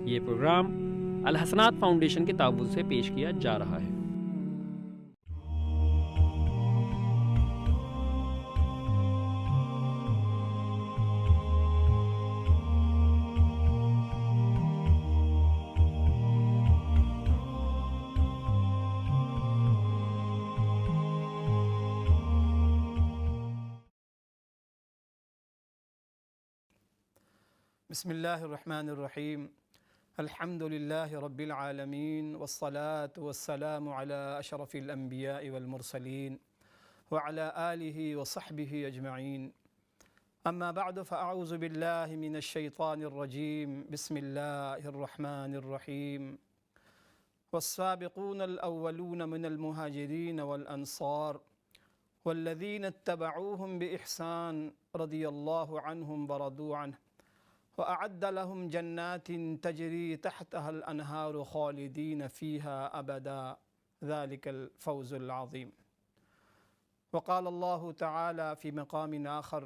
یہ programme ul Hasnat foundation کے تعاون سے پیش کیا جا رہا ہے۔ بسم اللہ الرحمن الرحیم الحمد للہ رب العالمین والصلاة والسلام علی اشرف الانبیاء والمرسلین وعلی آلہ وصحبہ اجمعین اما بعد فاعوذ باللہ من الشیطان الرجیم بسم اللہ الرحمن الرحیم والسابقون الاولون من المہاجرین والانصار والذین اتبعوهم بإحسان رضی اللہ عنہم ورضوا عنہ وأعد لهم جنات تجري تحتها الأنهار خالدين فيها أبدا ذلك الفوز العظيم. وقال الله تعالى في مقام آخر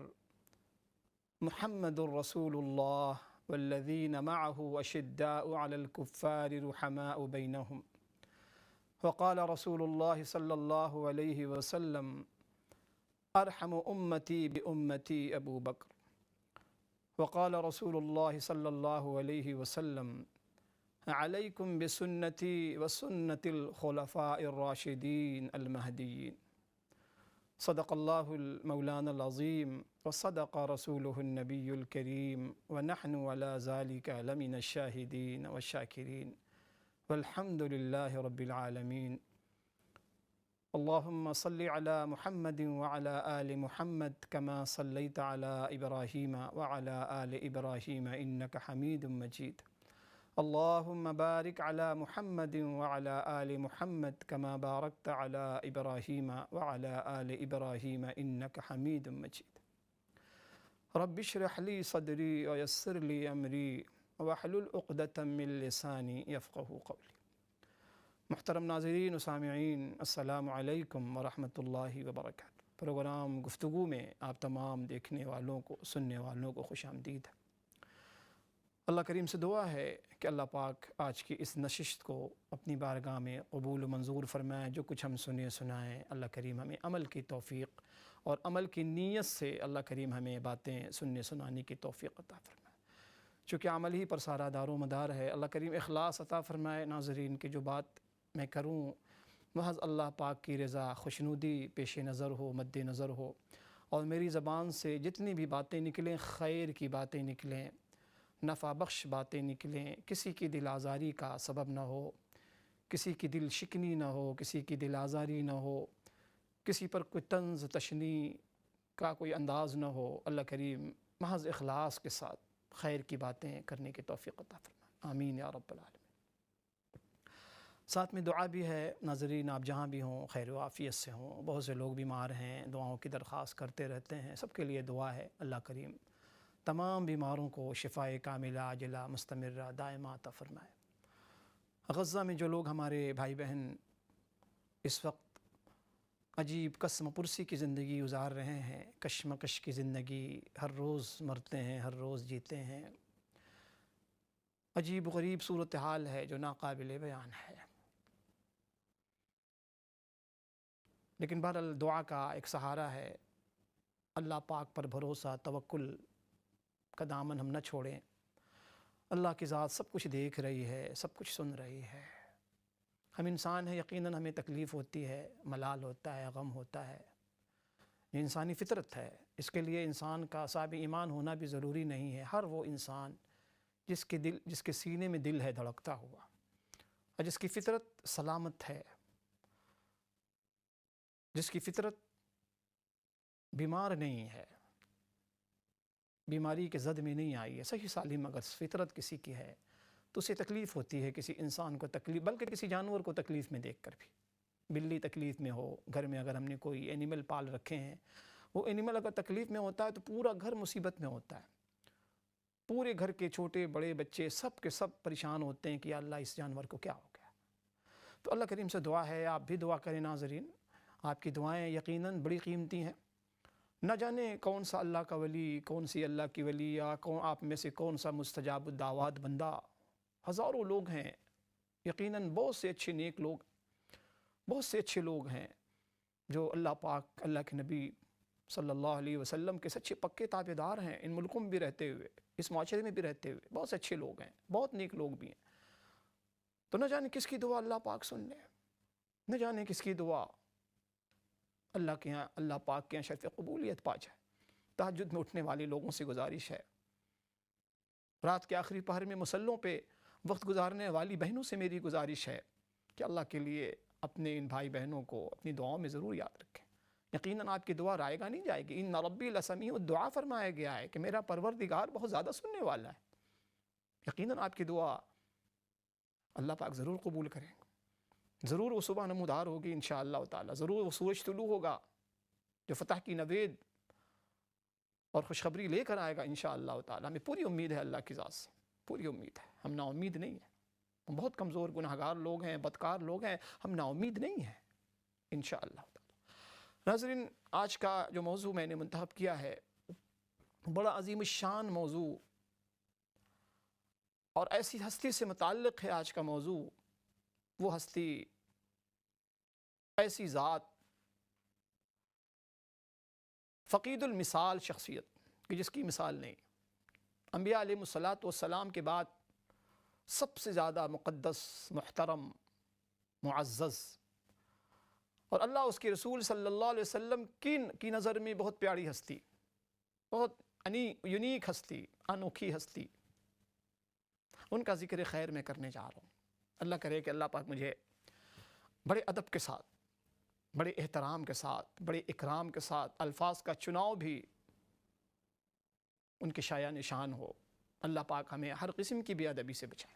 محمد رسول الله والذين معه أشداء على الكفار رحماء بينهم. وقال رسول الله صلى الله عليه وسلم أرحم أمتي بأمتي أبو بكر. وقال رسول الله صلى الله عليه وسلم عليكم بسنتي وسنة الخلفاء الراشدين المهديين. صدق الله المولانا العظيم وصدق رسوله النبي الكريم ونحن على ذلك لمن الشاهدين والشاكرين والحمد لله رب العالمين. اللهم صل على محمد وعلى آل محمد كما صليت على إبراهيم وعلى آل إبراهيم إنك حميد مجيد. اللهم بارك على محمد وعلى آل محمد كما باركت على إبراهيم وعلى آل إبراهيم إنك حميد مجيد. رب اشرح لي صدري ويسر لي أمري واحلل عقدة من لساني يفقهوا قولي. محترم ناظرین و سامعین، السلام علیکم ورحمۃ اللہ وبرکاتہ۔ پروگرام گفتگو میں آپ تمام دیکھنے والوں کو، سننے والوں کو خوش آمدید ہے۔ اللہ کریم سے دعا ہے کہ اللہ پاک آج کی اس نشست کو اپنی بارگاہ میں قبول و منظور فرمائے۔ جو کچھ ہم سنائیں، اللہ کریم ہمیں عمل کی توفیق اور عمل کی نیت سے اللہ کریم ہمیں باتیں سنانے کی توفیق عطا فرمائے۔ چونکہ عمل ہی پر سارا دار و مدار ہے، اللہ کریم اخلاص عطا فرمائے۔ ناظرین کہ جو بات میں کروں محض اللہ پاک کی رضا، خوشنودی پیش نظر ہو، مد نظر ہو، اور میری زبان سے جتنی بھی باتیں نکلیں خیر کی باتیں نکلیں، نفع بخش باتیں نکلیں، کسی کی دل آزاری کا سبب نہ ہو، کسی کی دل شکنی نہ ہو، کسی کی دل آزاری نہ ہو، کسی پر کوئی طنز تشنی کا کوئی انداز نہ ہو۔ اللہ کریم محض اخلاص کے ساتھ خیر کی باتیں کرنے کی توفیق عطا فرمائے، آمین یا رب العالمین۔ ساتھ میں دعا بھی ہے۔ ناظرین آپ جہاں بھی ہوں خیر و عافیت سے ہوں۔ بہت سے لوگ بیمار ہیں، دعاؤں کی درخواست کرتے رہتے ہیں، سب کے لیے دعا ہے اللہ کریم تمام بیماروں کو شفائے کاملہ عاجلہ مستمرہ دائمہ عطا فرمائے۔ غزہ میں جو لوگ ہمارے بھائی بہن اس وقت عجیب قسم پرسی کی زندگی گزار رہے ہیں، کشمکش کی زندگی، ہر روز مرتے ہیں، ہر روز جیتے ہیں، عجیب غریب صورتحال ہے جو ناقابل بیان ہے۔ لیکن بہرحال دعا کا ایک سہارا ہے، اللہ پاک پر بھروسہ، توکل کا دامن ہم نہ چھوڑیں۔ اللہ کی ذات سب کچھ دیکھ رہی ہے، سب کچھ سن رہی ہے۔ ہم انسان ہیں، یقیناً ہمیں تکلیف ہوتی ہے، ملال ہوتا ہے، غم ہوتا ہے، یہ انسانی فطرت ہے۔ اس کے لیے انسان کا صاحب ایمان ہونا بھی ضروری نہیں ہے۔ ہر وہ انسان جس کے سینے میں دل ہے دھڑکتا ہوا، اور جس کی فطرت سلامت ہے، جس کی فطرت بیمار نہیں ہے، بیماری کے زد میں نہیں آئی ہے، صحیح سالم اگر فطرت کسی کی ہے تو اسے تکلیف ہوتی ہے، کسی انسان کو تکلیف، بلکہ کسی جانور کو تکلیف میں دیکھ کر بھی۔ بلی تکلیف میں ہو، گھر میں اگر ہم نے کوئی اینیمل پال رکھے ہیں، وہ اینیمل اگر تکلیف میں ہوتا ہے تو پورا گھر مصیبت میں ہوتا ہے، پورے گھر کے چھوٹے بڑے بچے سب کے سب پریشان ہوتے ہیں کہ یا اللہ اس جانور کو کیا ہو گیا۔ تو اللہ کریم سے دعا ہے، آپ بھی دعا کریں ناظرین، آپ کی دعائیں یقیناً بڑی قیمتی ہیں۔ نہ جانے کون سا اللہ کا ولی، کون سی اللہ کی ولی، یا آپ میں سے کون سا مستجاب الدعوات بندہ ہزاروں لوگ ہیں، یقیناً بہت سے اچھے نیک لوگ، بہت سے اچھے لوگ ہیں جو اللہ پاک، اللہ کے نبی صلی اللہ علیہ وسلم کے سچے پکے تابع دار ہیں، ان ملکوں میں بھی رہتے ہوئے، اس معاشرے میں بھی رہتے ہوئے بہت سے اچھے لوگ ہیں، بہت نیک لوگ بھی ہیں۔ تو نہ جانے کس کی دعا اللہ پاک سن لے، نہ جانے کس کی دعا اللہ کے ہاں، اللہ پاک کے ہاں شرف قبولیت پا جائے۔ تہجد میں اٹھنے والے لوگوں سے گزارش ہے، رات کے آخری پہر میں مصلوں پہ وقت گزارنے والی بہنوں سے میری گزارش ہے کہ اللہ کے لیے اپنے ان بھائی بہنوں کو اپنی دعاؤں میں ضرور یاد رکھیں۔ یقیناً آپ کی دعا رائے گا نہیں جائے گی۔ ان ربی لسمیع الدعا فرمایا گیا ہے کہ میرا پروردگار بہت زیادہ سننے والا ہے۔ یقیناً آپ کی دعا اللہ پاک ضرور قبول کریں گے، ضرور وہ صبح نمودار ہوگی انشاءاللہ تعالی، ضرور وہ سورج طلوع ہوگا جو فتح کی نوید اور خوشخبری لے کر آئے گا انشاءاللہ تعالی۔ ہمیں پوری امید ہے اللہ کی ذات سے، پوری امید ہے، ہم نا امید نہیں ہیں۔ ہم بہت کمزور گناہگار لوگ ہیں، بدکار لوگ ہیں، ہم نا امید نہیں ہیں انشاءاللہ تعالی۔ ناظرین، آج کا جو موضوع میں نے منتخب کیا ہے بڑا عظیم الشان موضوع اور ایسی ہستی سے متعلق ہے۔ آج کا موضوع وہ ہستی، ایسی ذات، فقید المثال شخصیت کہ جس کی مثال نہیں۔ انبیاء علیہ الصلاۃ والسلام کے بعد سب سے زیادہ مقدس، محترم، معزز، اور اللہ اس کے رسول صلی اللہ علیہ وسلم کی نظر میں بہت پیاری ہستی، بہت یونیک ہستی، انوکھی ہستی، ان کا ذکر خیر میں کرنے جا رہا ہوں۔ اللہ کرے کہ اللہ پاک مجھے بڑے ادب کے ساتھ، بڑے احترام کے ساتھ، بڑے اکرام کے ساتھ الفاظ کا چناؤ بھی ان کے شایع نشان ہو۔ اللہ پاک ہمیں ہر قسم کی بے ادبی سے بچائے۔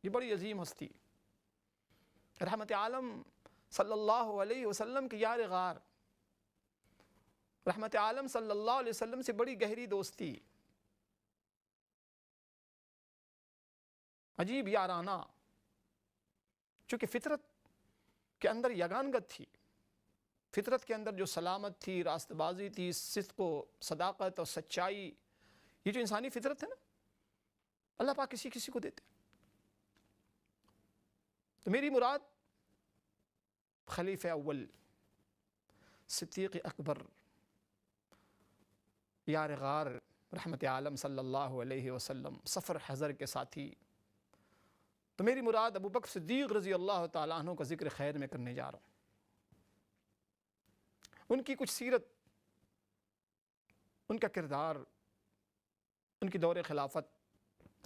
یہ بڑی عظیم ہستی، رحمت عالم صلی اللہ علیہ وسلم کی یار غار، رحمت عالم صلی اللہ علیہ وسلم سے بڑی گہری دوستی، عجیب یارانہ، چونکہ فطرت کے اندر یگانگت تھی، فطرت کے اندر جو سلامت تھی، راست بازی تھی، صدق و صداقت اور سچائی، یہ جو انسانی فطرت ہے نا، اللہ پاک کسی کسی کو دیتے۔ تو میری مراد خلیفہ اول، صدیق اکبر، یار غار، رحمت عالم صلی اللہ علیہ وسلم، سفر حضر کے ساتھی، تو میری مراد ابو بکر صدیق رضی اللہ تعالیٰ عنہ کا ذکر خیر میں کرنے جا رہا ہوں۔ ان کی کچھ سیرت، ان کا کردار، ان کی دور خلافت،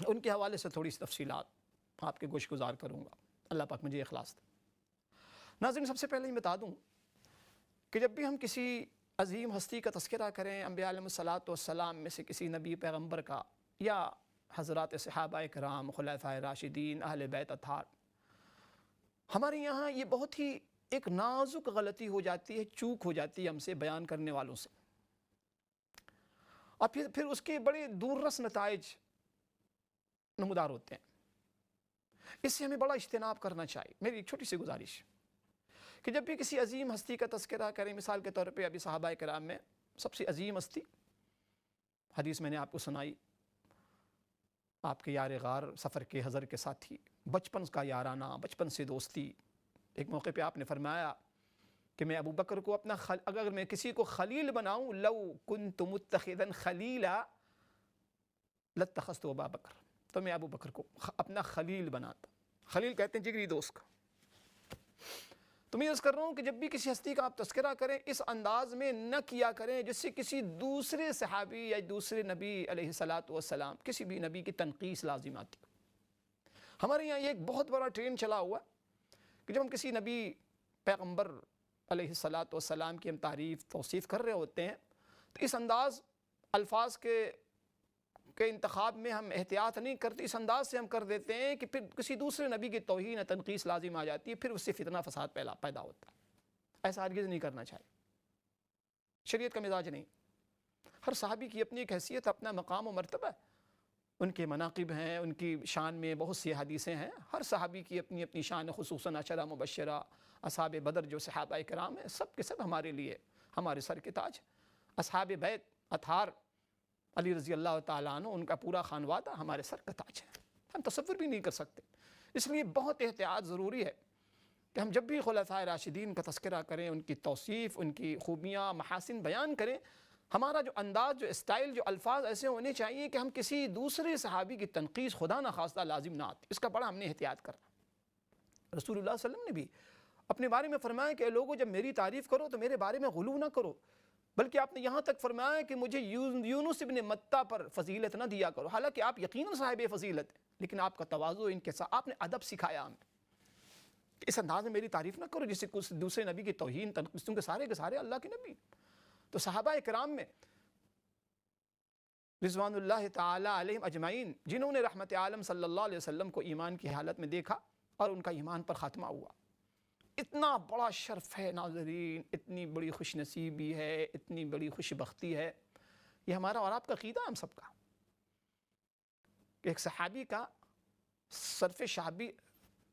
ان کے حوالے سے تھوڑی سی تفصیلات آپ کے گوش گزار کروں گا۔ اللہ پاک مجھے اخلاص دے۔ ناظرین، سب سے پہلے یہ بتا دوں کہ جب بھی ہم کسی عظیم ہستی کا تذکرہ کریں، انبیاء علیہ الصلاۃ والسلام میں سے کسی نبی پیغمبر کا، یا حضرات صحابہ کرام، خلفائے راشدین، اہل بیت اطہار، ہمارے یہاں یہ بہت ہی ایک نازک غلطی ہو جاتی ہے، چوک ہو جاتی ہے ہم سے، بیان کرنے والوں سے، اور پھر اس کے بڑے دور رس نتائج نمودار ہوتے ہیں۔ اس سے ہمیں بڑا اجتناب کرنا چاہیے۔ میری ایک چھوٹی سی گزارش کہ جب بھی کسی عظیم ہستی کا تذکرہ کریں، مثال کے طور پہ ابھی صحابہ کرام میں سب سے عظیم ہستی، حدیث میں نے آپ کو سنائی، آپ کے یار غار، سفر کے حضر کے ساتھی، بچپن کا یارانہ، بچپن سے دوستی۔ ایک موقع پہ آپ نے فرمایا کہ میں ابو بکر کو اپنا اگر میں کسی کو خلیل بناؤں، لو کنت متخذا خلیلا لاتخذت ابا بکر، تو میں ابو بکر کو اپنا خلیل بناتا۔ خلیل کہتے ہیں جگری دوست کا۔ تو میں عرض کر رہا ہوں کہ جب بھی کسی ہستی کا آپ تذکرہ کریں، اس انداز میں نہ کیا کریں جس سے کسی دوسرے صحابی یا دوسرے نبی علیہ الصلاۃ والسلام، کسی بھی نبی کی تنقیص لازم آتی۔ ہمارے یہاں یہ ایک بہت بڑا ٹرینڈ چلا ہوا کہ جب ہم کسی نبی پیغمبر علیہ الصلاۃ والسلام کی ہم تعریف توصیف کر رہے ہوتے ہیں تو اس انداز الفاظ کے انتخاب میں ہم احتیاط نہیں کرتے، اس انداز سے ہم کر دیتے ہیں کہ پھر کسی دوسرے نبی کی توہین یا تنقیص لازم آ جاتی ہے، پھر اس سے فتنہ فساد پیدا ہوتا ہے۔ ایسا ہرگز نہیں کرنا چاہیے، شریعت کا مزاج نہیں۔ ہر صحابی کی اپنی ایک حیثیت، اپنا مقام و مرتبہ ہے، ان کے مناقب ہیں، ان کی شان میں بہت سی حدیثیں ہیں۔ ہر صحابی کی اپنی اپنی شان، خصوصاً عشرہ مبشرہ، اصحاب بدر جو صحابہ کرام ہیں، سب کے سب ہمارے لیے ہمارے سر کے تاج۔ اصحاب بیت اطہار علی رضی اللہ تعالیٰ عنہ، ان کا پورا خانوادہ ہمارے سر کا تاج ہے۔ ہم تصور بھی نہیں کر سکتے. اس لیے بہت احتیاط ضروری ہے کہ ہم جب بھی خلفائے راشدین کا تذکرہ کریں، ان کی توصیف، ان کی خوبیاں، محاسن بیان کریں، ہمارا جو انداز، جو اسٹائل، جو الفاظ ایسے ہونے چاہیے کہ ہم کسی دوسرے صحابی کی تنقید خدا نخواستہ لازم نہ آتی. اس کا بڑا ہم نے احتیاط کرنا. رسول اللہ صلی اللہ علیہ وسلم نے بھی اپنے بارے میں فرمایا کہ اے لوگو جب میری تعریف کرو تو میرے بارے میں غلو نہ کرو، بلکہ آپ نے یہاں تک فرمایا کہ مجھے یونس ابن متہ پر فضیلت نہ دیا کرو. حالانکہ آپ یقیناً صاحب فضیلت ہیں، لیکن آپ کا تواضع، ان کے ساتھ آپ نے ادب سکھایا ہمیں. اس انداز میں میری تعریف نہ کرو جس سے کچھ دوسرے نبی کی توہین تنقید، کے سارے اللہ کے نبی. تو صحابہ کرام میں رضوان اللہ تعالی علیہم اجمعین، جنہوں نے رحمت عالم صلی اللہ علیہ وسلم کو ایمان کی حالت میں دیکھا اور ان کا ایمان پر خاتمہ ہوا، اتنا بڑا شرف ہے ناظرین، اتنی بڑی خوش نصیبی ہے، اتنی بڑی خوش بختی ہے. یہ ہمارا اور آپ کا عقیدہ ہم سب کا کہ ایک صحابی کا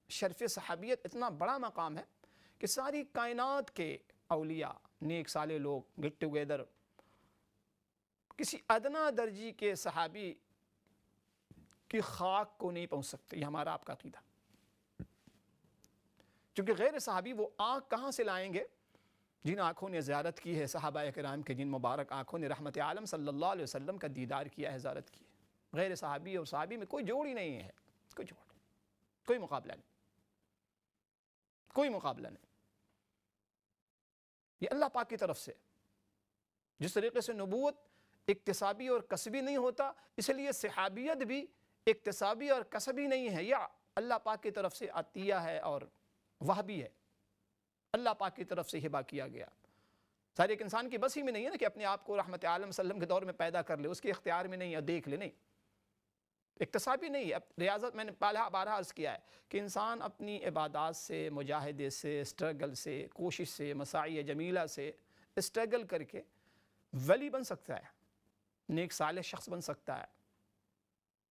شرف صحابیت اتنا بڑا مقام ہے کہ ساری کائنات کے اولیاء، نیک صالح لوگ گیٹ ٹوگیدر کسی ادنا درجی کے صحابی کی خاک کو نہیں پہنچ سکتے. یہ ہمارا آپ کا عقیدہ. چونکہ غیر صحابی وہ آنکھ کہاں سے لائیں گے جن آنکھوں نے زیارت کی ہے صحابہ کرام کے، جن مبارک آنکھوں نے رحمت عالم صلی اللہ علیہ وسلم کا دیدار کیا ہے، زیارت کی ہے. غیر صحابی اور صحابی میں کوئی جوڑ ہی نہیں ہے، کوئی جوڑ نہیں، کوئی مقابلہ نہیں، کوئی مقابلہ نہیں. یہ اللہ پاک کی طرف سے جس طریقے سے نبوت اکتسابی اور کسبی نہیں ہوتا، اس لیے صحابیت بھی اکتسابی اور کسبی نہیں ہے. یہ اللہ پاک کی طرف سے عطیہ ہے اور وہبی ہے، اللہ پاک کی طرف سے ہبہ کیا گیا. سارے ایک انسان کی بس ہی میں نہیں ہے نا کہ اپنے آپ کو رحمت عالم صلی اللہ علیہ وسلم کے دور میں پیدا کر لے، اس کے اختیار میں نہیں ہے، دیکھ لے، نہیں، اکتسابی نہیں ہے. ریاضت میں نے بارہا عرض کیا ہے کہ انسان اپنی عبادات سے، مجاہدے سے، اسٹرگل سے، کوشش سے، مساعی جمیلہ سے اسٹرگل کر کے ولی بن سکتا ہے، نیک صالح شخص بن سکتا ہے،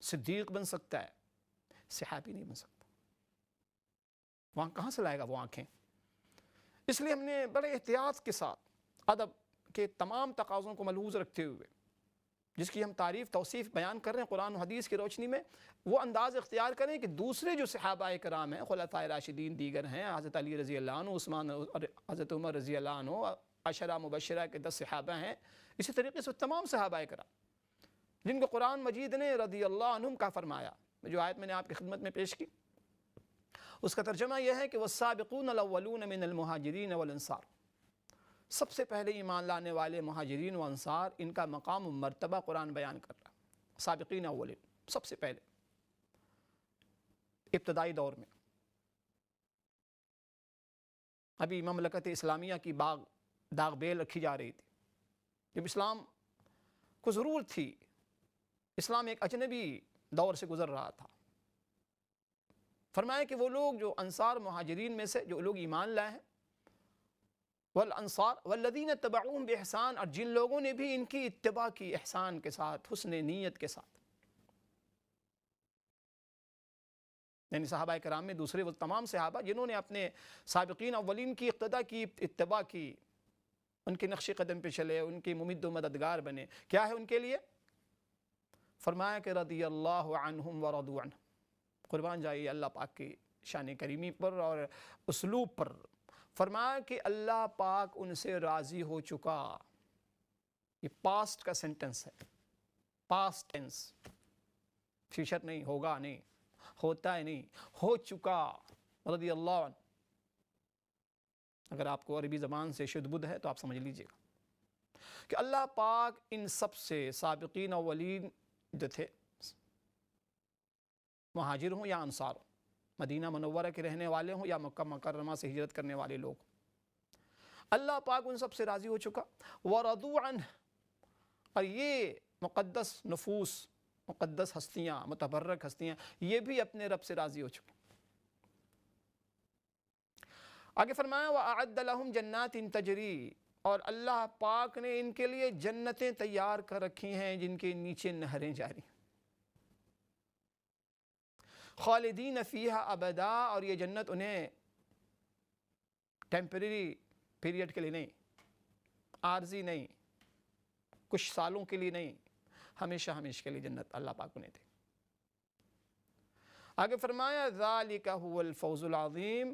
صدیق بن سکتا ہے، صحابی نہیں بن سکتا. وہاں کہاں سے لائے گا وہ آنکھیں؟ اس لیے ہم نے بڑے احتیاط کے ساتھ ادب کے تمام تقاضوں کو ملحوظ رکھتے ہوئے جس کی ہم تعریف توصیف بیان کر رہے ہیں قرآن و حدیث کی روشنی میں، وہ انداز اختیار کریں کہ دوسرے جو صحابہ کرام ہیں، خلفائے راشدین دیگر ہیں، حضرت علی رضی اللہ عنہ، عثمان، حضرت عمر رضی اللہ عنہ، عشرہ مبشرہ کے 10 صحابہ ہیں، اسی طریقے سے تمام صحابہ کرام جن کو قرآن مجید نے رضی اللہ عنہم کا فرمایا. جو آیت میں نے آپ کی خدمت میں پیش کی اس کا ترجمہ یہ ہے کہ والسابقون الاولون من المہاجرین والانصار، سب سے پہلے ایمان لانے والے مہاجرین و انصار، ان کا مقام و مرتبہ قرآن بیان کر رہا. سابقین اولین، سب سے پہلے ابتدائی دور میں ابھی مملکت اسلامیہ کی داغ بیل رکھی جا رہی تھی، جب اسلام کو ضرورت تھی، اسلام ایک اجنبی دور سے گزر رہا تھا. فرمایا کہ وہ لوگ جو انصار مہاجرین میں سے جو لوگ ایمان لائے ہیں، والانصار والذین اتبعوہم باحسان، اور جن لوگوں نے بھی ان کی اتباع کی احسان کے ساتھ، حسن نیت کے ساتھ، یعنی صحابہ کرام میں دوسرے وہ تمام صحابہ جنہوں نے اپنے سابقین اولین کی اقتداء کی، اتباع کی، ان کے نقش قدم پہ چلے، ان کے ممد و مددگار بنے. کیا ہے ان کے لیے؟ فرمایا کہ رضی اللہ عنہم ورضوا عنہ، قربان جائیے اللہ پاک کی شان کریمی پر اور اسلوب پر. فرمایا کہ اللہ پاک ان سے راضی ہو چکا. یہ پاسٹ کا سینٹنس ہے، پاسٹ ٹینس، فیوچر نہیں، ہوگا نہیں، ہوتا ہے نہیں، ہو چکا. رضی اللہ عنہ، اگر آپ کو عربی زبان سے شد بدھ ہے تو آپ سمجھ لیجئے گا کہ اللہ پاک ان سب سے، سابقین اولین جو تھے، مہاجر ہوں یا انصار ہوں، مدینہ منورہ کے رہنے والے ہوں یا مکہ مکرمہ سے ہجرت کرنے والے لوگ، اللہ پاک ان سب سے راضی ہو چکا. وَرَضُوا عَنْهُ، اور یہ مقدس نفوس، مقدس ہستیاں، متبرک ہستیاں، یہ بھی اپنے رب سے راضی ہو چکے. آگے فرمایا وَأَعَدَّ لَهُمْ جَنَّاتٍ تَجْرِي، اور اللہ پاک نے ان کے لیے جنتیں تیار کر رکھی ہیں جن کے نیچے نہریں جاری، خالدین فیہا ابدا، اور یہ جنت انہیں ٹیمپریری پیریڈ کے لیے نہیں، عارضی نہیں، کچھ سالوں کے لیے نہیں، ہمیشہ ہمیشہ کے لیے جنت اللہ پاک انہیں دے. آگے فرمایا ذالک هو الفوز العظیم،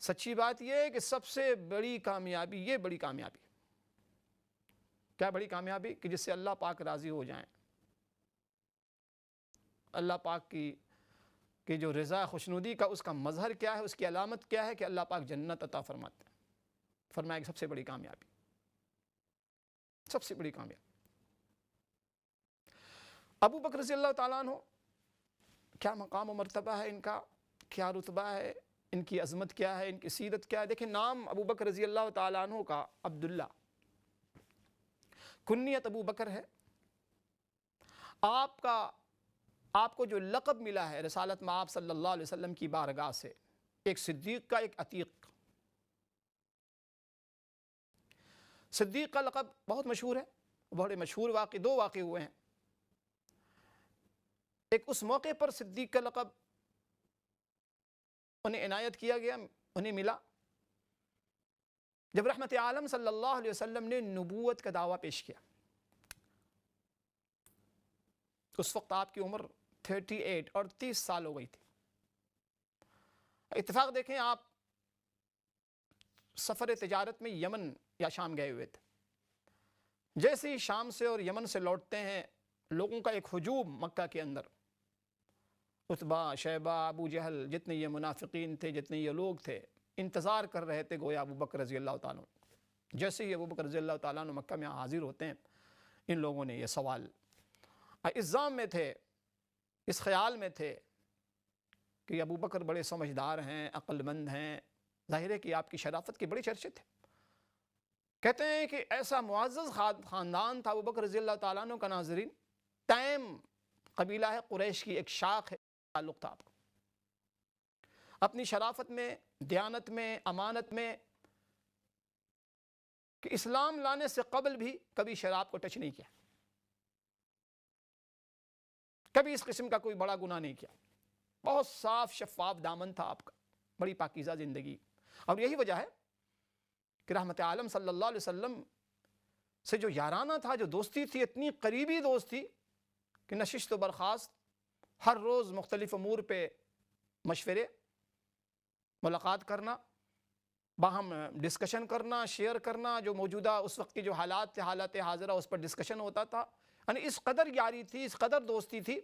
سچی بات یہ ہے کہ سب سے بڑی کامیابی، یہ بڑی کامیابی، کیا بڑی کامیابی؟ کہ جس سے اللہ پاک راضی ہو جائیں، اللہ پاک کی جو رضا خوشنودی کا اس کا مظہر کیا ہے، اس کی علامت کیا ہے؟ کہ اللہ پاک جنت عطا فرماتے ہیں۔ فرمایا کہ سب سے بڑی کامیابی، سب سے بڑی کامیابی۔ ابو بکر رضی اللہ تعالیٰ عنہ، کیا مقام و مرتبہ ہے ان کا، کیا رتبہ ہے، ان کی عظمت کیا ہے، ان کی سیرت کیا ہے؟ دیکھیں نام ابو بکر رضی اللہ تعالیٰ عنہ کا عبداللہ، کنیت ابو بکر ہے۔ آپ کو جو لقب ملا ہے رسالت میں آپ صلی اللہ علیہ وسلم کی بارگاہ سے، ایک صدیق کا، ایک عتیق۔ صدیق کا لقب بہت مشہور ہے، بڑے مشہور دو واقع ہوئے ہیں۔ ایک اس موقع پر صدیق کا لقب انہیں عنایت کیا گیا، انہیں ملا، جب رحمت عالم صلی اللہ علیہ وسلم نے نبوت کا دعویٰ پیش کیا۔ اس وقت آپ کی عمر 38 اور 30 سال ہو گئی تھی۔ اتفاق دیکھیں، آپ سفر تجارت میں یمن یا شام گئے ہوئے تھے۔ جیسے ہی شام سے اور یمن سے لوٹتے ہیں، لوگوں کا ایک ہجوم مکہ کے اندر، عتبہ، شیبہ، ابو جہل، جتنے یہ منافقین تھے، جتنے یہ لوگ تھے، انتظار کر رہے تھے گویا ابو بکر رضی اللہ تعالیٰ عنہ۔ جیسے ہی ابو بکر رضی اللہ تعالیٰ عنہ مکہ میں حاضر ہوتے ہیں، ان لوگوں نے یہ سوال الزام میں تھے، اس خیال میں تھے کہ ابو بکر بڑے سمجھدار ہیں، عقل مند ہیں، ظاہر ہے کہ آپ کی شرافت کے بڑے چرچے تھے۔ کہتے ہیں کہ ایسا معزز خاندان تھا ابو بکر رضی اللہ تعالیٰ عنہ کا، ناظرین، تیم قبیلہ ہے، قریش کی ایک شاخ ہے، تعلق تھا آپ کو، اپنی شرافت میں، دیانت میں، امانت میں، کہ اسلام لانے سے قبل بھی کبھی شراب کو ٹچ نہیں کیا، کبھی اس قسم کا کوئی بڑا گناہ نہیں کیا، بہت صاف شفاف دامن تھا آپ کا، بڑی پاکیزہ زندگی۔ اور یہی وجہ ہے کہ رحمت عالم صلی اللہ علیہ وسلم سے جو یارانہ تھا، جو دوستی تھی، اتنی قریبی دوست تھی کہ نشست و برخاست، ہر روز مختلف امور پہ مشورے، ملاقات کرنا، باہم ڈسکشن کرنا، شیئر کرنا، جو موجودہ اس وقت کی جو حالات تھے، حالات حاضرہ، اس پر ڈسکشن ہوتا تھا۔ یعنی اس قدر یاری تھی، اس قدر دوستی تھی،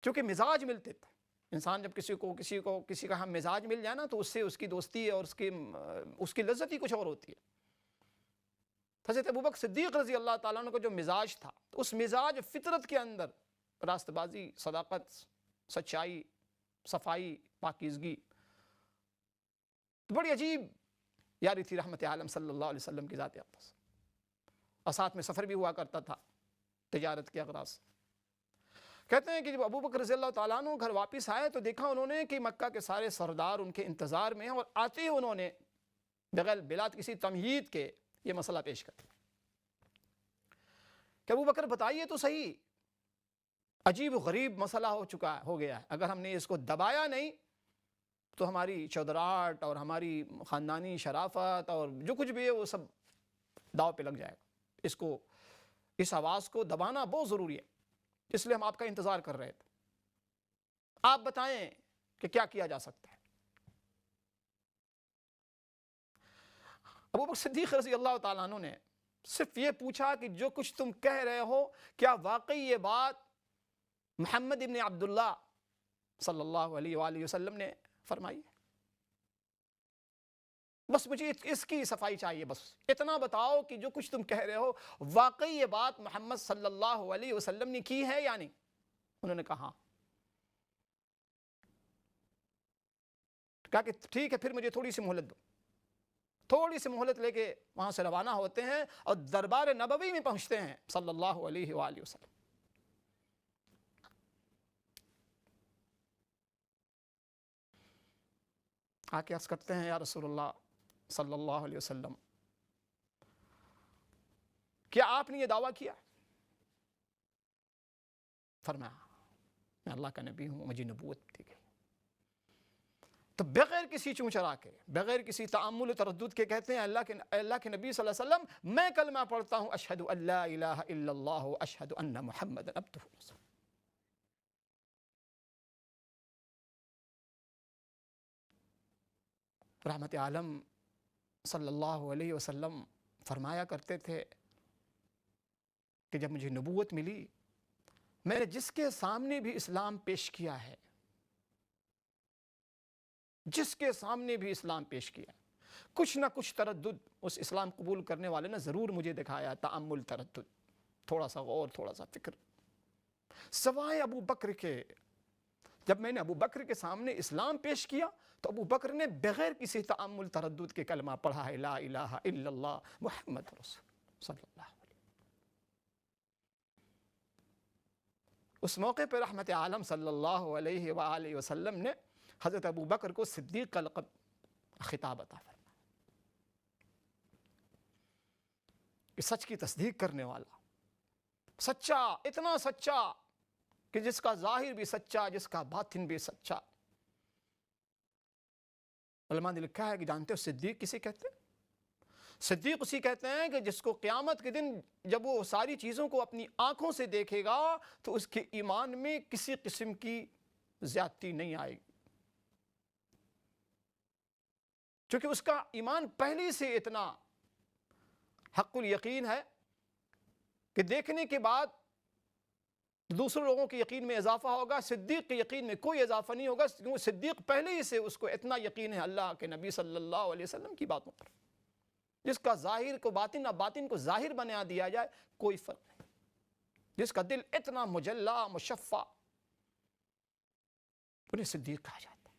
کیونکہ مزاج ملتے تھے۔ انسان جب کسی کا ہم مزاج مل جائے نا، تو اس سے اس کی دوستی اور اس کی لذت ہی کچھ اور ہوتی ہے۔ حضرت ابوبکر صدیق رضی اللہ تعالیٰ عنہ کا جو مزاج تھا، اس مزاج فطرت کے اندر راست بازی، صداقت، سچائی، صفائی، پاکیزگی، تو بڑی عجیب یاری تھی رحمت عالم صلی اللہ علیہ وسلم کی ذات اقدس، اور ساتھ میں سفر بھی ہوا کرتا تھا تجارت کے اغراض سے۔ کہتے ہیں کہ جب ابو بکر رضی اللہ تعالیٰ عنہ گھر واپس آئے تو دیکھا انہوں نے کہ مکہ کے سارے سردار ان کے انتظار میں ہیں، اور آتے ہی انہوں نے بغیر بلا کسی تمہید کے یہ مسئلہ پیش کر دیا کہ ابو بکر بتائیے تو صحیح، عجیب و غریب مسئلہ ہو گیا ہے، اگر ہم نے اس کو دبایا نہیں تو ہماری چودراہٹ اور ہماری خاندانی شرافت اور جو کچھ بھی ہے وہ سب داؤ پہ لگ جائے گا۔ اس آواز کو دبانا بہت ضروری ہے، اس لیے ہم آپ کا انتظار کر رہے تھے، آپ بتائیں کہ کیا کیا جا سکتا ہے۔ ابو بکر صدیق رضی اللہ تعالیٰ عنہ نے صرف یہ پوچھا کہ جو کچھ تم کہہ رہے ہو، کیا واقعی یہ بات محمد ابن عبداللہ صلی اللہ علیہ وآلہ وسلم نے فرمائی ہے؟ بس مجھے اس کی صفائی چاہیے، بس اتنا بتاؤ کہ جو کچھ تم کہہ رہے ہو واقعی یہ بات محمد صلی اللہ علیہ وسلم نے کی ہے یا نہیں؟ انہوں نے کہا ہاں۔ کہا کہ ٹھیک ہے، پھر مجھے تھوڑی سی مہلت دو۔ تھوڑی سی مہلت لے کے وہاں سے روانہ ہوتے ہیں اور دربار نبوی میں پہنچتے ہیں صلی اللہ علیہ وآلہ وسلم۔ آ کے عرض کرتے ہیں یا رسول اللہ صلی اللہ علیہ وسلم، کیا آپ نے یہ دعویٰ کیا؟ فرمایا میں اللہ کا نبی ہوں، مجھے نبوت دی گئی۔ تو بغیر کسی چونچرا کے، بغیر کسی تعامل و تردد کے کہتے ہیں اللہ کے نبی صلی اللہ علیہ وسلم، میں کلمہ پڑھتا ہوں اشہد ان لا الہ الا اللہ اشہد ان محمد عبدہ ورسولہ۔ رحمت عالم صلی اللہ علیہ وسلم فرمایا کرتے تھے کہ جب مجھے نبوت ملی میں نے جس کے سامنے بھی اسلام پیش کیا ہے، جس کے سامنے بھی اسلام پیش کیا، کچھ نہ کچھ تردد اس اسلام قبول کرنے والے نے ضرور مجھے دکھایا، تأمل، تردد، تھوڑا سا غور، تھوڑا سا فکر، سوائے ابو بکر کے۔ جب میں نے ابو بکر کے سامنے اسلام پیش کیا تو ابو بکر نے بغیر کسی تأمل تردد کے کلمہ پڑھا ہے، لا الہ الا اللہ محمد رسول صلی اللہ علیہ وسلم۔ اس موقع پہ رحمت عالم صلی اللہ علیہ وآلہ وسلم نے حضرت ابو بکر کو صدیق کا لقب خطاب عطا فرمایا کہ سچ کی تصدیق کرنے والا، سچا، اتنا سچا کہ جس کا ظاہر بھی سچا، جس کا باطن بھی سچا۔ علماء نے لکھا ہے کہ جانتے ہو صدیق کسے کہتے ہیں؟ صدیق اسی کہتے ہیں کہ جس کو قیامت کے دن جب وہ ساری چیزوں کو اپنی آنکھوں سے دیکھے گا تو اس کے ایمان میں کسی قسم کی زیادتی نہیں آئے گی، چونکہ اس کا ایمان پہلے سے اتنا حق الیقین ہے کہ دیکھنے کے بعد دوسرے لوگوں کے یقین میں اضافہ ہوگا، صدیق کے یقین میں کوئی اضافہ نہیں ہوگا، کیونکہ صدیق پہلے ہی سے اس کو اتنا یقین ہے اللہ کے نبی صلی اللہ علیہ وسلم کی باتوں پر، جس کا ظاہر کو باطن، اب باطن کو ظاہر بنا دیا جائے کوئی فرق نہیں، جس کا دل اتنا مجلا مشفع، انہیں صدیق کہا جاتا ہے۔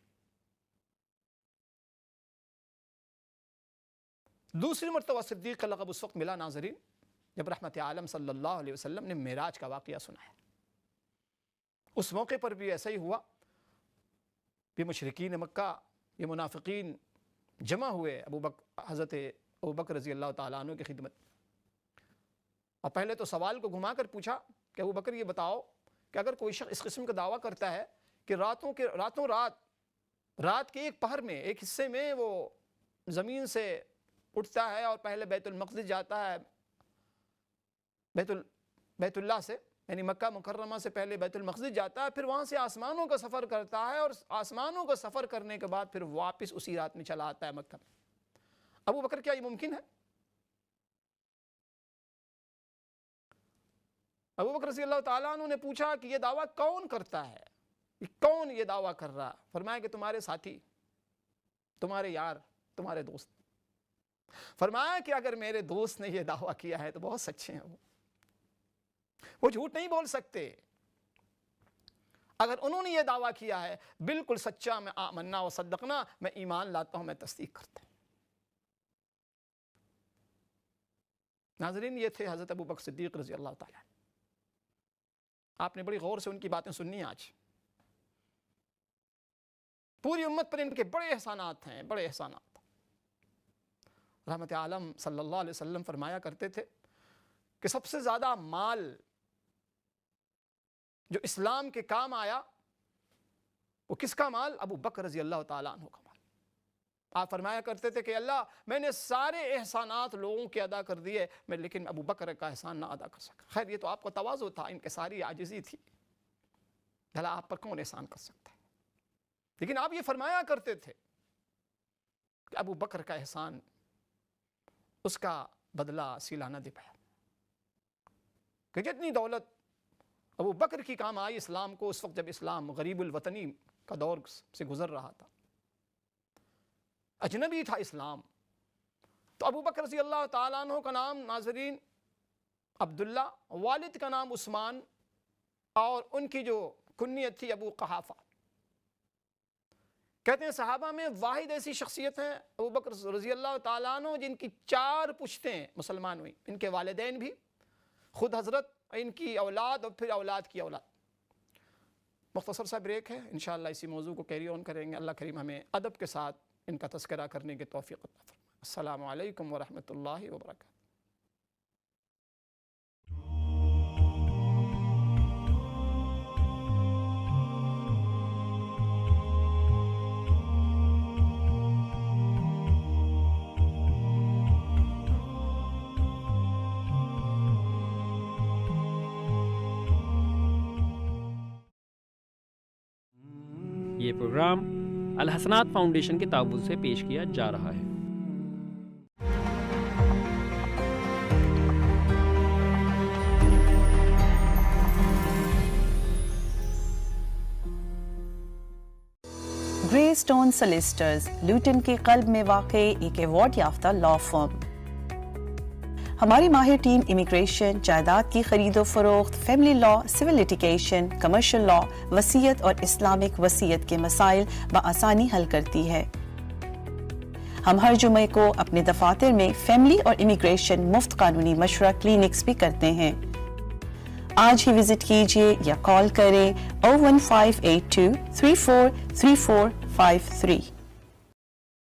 دوسری مرتبہ صدیق کا لقب اس وقت ملا ناظرین جب رحمت عالم صلی اللہ علیہ وسلم نے معراج کا واقعہ سنایا۔ اس موقع پر بھی ایسا ہی ہوا کہ مشرکین مکہ، یہ منافقین جمع ہوئے حضرت ابو بکر رضی اللہ تعالیٰ عنہ کی خدمت، اور پہلے تو سوال کو گھما کر پوچھا کہ ابو بکر یہ بتاؤ کہ اگر کوئی شخص اس قسم کا دعویٰ کرتا ہے کہ راتوں رات کے ایک پہر میں، ایک حصے میں وہ زمین سے اٹھتا ہے اور پہلے بیت المقدس جاتا ہے، بیت اللہ سے یعنی مکہ مکرمہ سے پہلے بیت المقدس جاتا ہے، پھر وہاں سے آسمانوں کا سفر کرتا ہے، اور آسمانوں کا سفر کرنے کے بعد پھر واپس اسی رات میں چلا آتا ہے مکہ میں، ابو بکر کیا یہ ممکن ہے؟ ابو بکر رضی اللہ تعالیٰ عنہ نے پوچھا کہ یہ دعویٰ کون کرتا ہے، کون یہ دعویٰ کر رہا؟ فرمایا کہ تمہارے ساتھی، تمہارے یار، تمہارے دوست۔ فرمایا کہ اگر میرے دوست نے یہ دعویٰ کیا ہے تو بہت سچے ہیں، وہ جھوٹ نہیں بول سکتے۔ اگر انہوں نے یہ دعویٰ کیا ہے بالکل سچا، میں آمنا و صدقنا، میں ایمان لاتا ہوں، میں تصدیق کرتا ہوں۔ ناظرین یہ تھے حضرت ابو بکر صدیق رضی اللہ تعالیٰ۔ آپ نے بڑی غور سے ان کی باتیں سننی آج۔ پوری امت پر ان کے بڑے احسانات ہیں، بڑے احسانات۔ رحمت عالم صلی اللہ علیہ وسلم فرمایا کرتے تھے کہ سب سے زیادہ مال جو اسلام کے کام آیا وہ کس کا مال؟ ابو بکر رضی اللہ تعالیٰ عنہ کا مال۔ آپ فرمایا کرتے تھے کہ اللہ میں نے سارے احسانات لوگوں کے ادا کر دیے، میں لیکن ابو بکر کا احسان نہ ادا کر سکا۔ خیر یہ تو آپ کا تواضع تھا، ان کے ساری عاجزی تھی، بھلا آپ پر کون احسان کر سکتا ہے؟ لیکن آپ یہ فرمایا کرتے تھے کہ ابو بکر کا احسان، اس کا بدلہ صلہ نہ دے پایا، کہ جتنی دولت ابو بکر کی کام آئی اسلام کو اس وقت جب اسلام غریب الوطنی کا دور سے گزر رہا تھا، اجنبی تھا اسلام، تو ابو بکر رضی اللہ تعالیٰ عنہ کا نام ناظرین عبداللہ، والد کا نام عثمان، اور ان کی جو کنیت تھی ابو قحافہ۔ کہتے ہیں صحابہ میں واحد ایسی شخصیت ہیں ابو بکر رضی اللہ تعالیٰ عنہ جن کی 4 پشتیں مسلمان ہوئیں، ان کے والدین بھی، خود حضرت، ان کی اولاد، اور پھر اولاد کی اولاد۔ مختصر سا بریک ہے، انشاءاللہ اسی موضوع کو کیری آن کریں گے۔ اللہ کریم ہمیں ادب کے ساتھ ان کا تذکرہ کرنے کی توفیق عطا فرمائے۔ السلام علیکم ورحمۃ اللہ وبرکاتہ۔ یہ پروگرام الحسنات فاؤنڈیشن کے تعاون سے پیش کیا جا رہا ہے۔ گرے اسٹون سلیسٹرز، لوٹن کے قلب میں واقع ایک ایوارڈ یافتہ لا فرم۔ ہماری ماہر ٹیم امیگریشن، جائیداد کی خرید و فروخت، فیملی لا، سول لیٹیگیشن، کمرشل لا، وصیت اور اسلامک وصیت کے مسائل بآسانی حل کرتی ہے۔ ہم ہر جمعے کو اپنے دفاتر میں فیملی اور امیگریشن مفت قانونی مشورہ کلینکس بھی کرتے ہیں۔ آج ہی وزٹ کیجیے یا کال کریں 01582 343453۔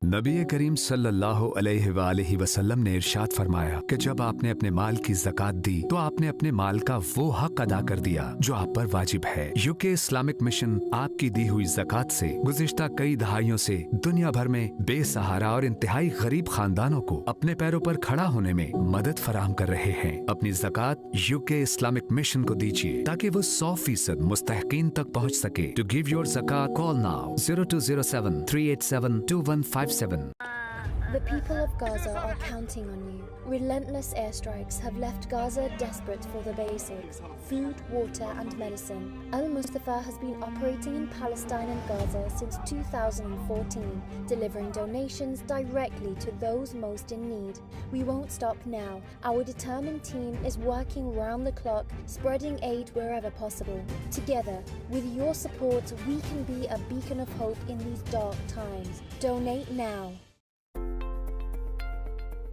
نبی کریم صلی اللہ علیہ وآلہ وسلم نے ارشاد فرمایا کہ جب آپ نے اپنے مال کی زکوٰۃ دی تو آپ نے اپنے مال کا وہ حق ادا کر دیا جو آپ پر واجب ہے۔ UK اسلامک مشن آپ کی دی ہوئی زکوٰۃ سے گزشتہ کئی دہائیوں سے دنیا بھر میں بے سہارا اور انتہائی غریب خاندانوں کو اپنے پیروں پر کھڑا ہونے میں مدد فراہم کر رہے ہیں۔ اپنی زکوٰۃ UK اسلامک مشن کو دیجیے تاکہ وہ 100% مستحقین تک پہنچ سکے۔ To give your zakat, call now 0207 387 2157۔ The people of Gaza are counting on you. Relentless airstrikes have left Gaza desperate for the basics: food, water and medicine. Al-Mustafa has been operating in Palestine and Gaza since 2014, delivering donations directly to those most in need. We won't stop now. Our determined team is working round the clock, spreading aid wherever possible. Together, with your support, we can be a beacon of hope in these dark times. Donate now.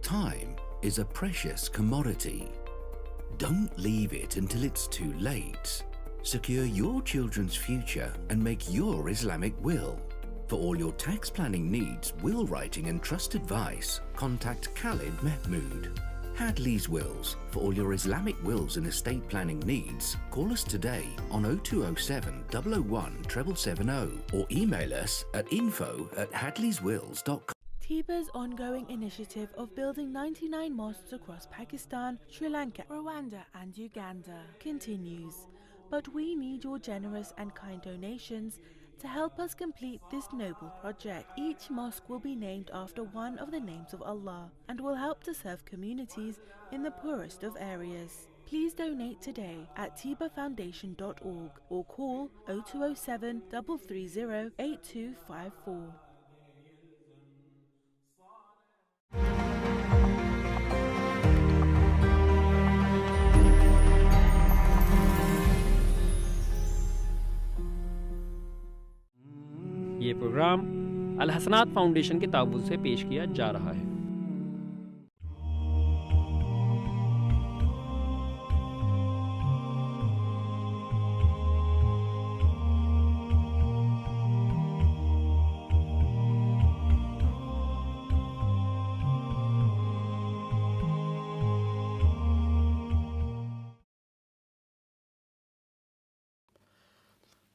Time is a precious commodity. Don't leave it until it's too late. Secure your children's future and make your Islamic will. For all your tax planning needs, will writing and trust advice, contact Khalid Mahmood. Hadley's Wills. For all your Islamic wills and estate planning needs, call us today on 0207 001 770 or email us at info@hadleyswills.com. TIBA's ongoing initiative of building 99 mosques across Pakistan, Sri Lanka, Rwanda and Uganda continues. But we need your generous and kind donations to help us complete this noble project. Each mosque will be named after one of the names of Allah and will help to serve communities in the poorest of areas. Please donate today at tibafoundation.org or call 0207 330 8254. یہ programme ul Hasnat foundation کے تعاون سے پیش کیا جا رہا ہے۔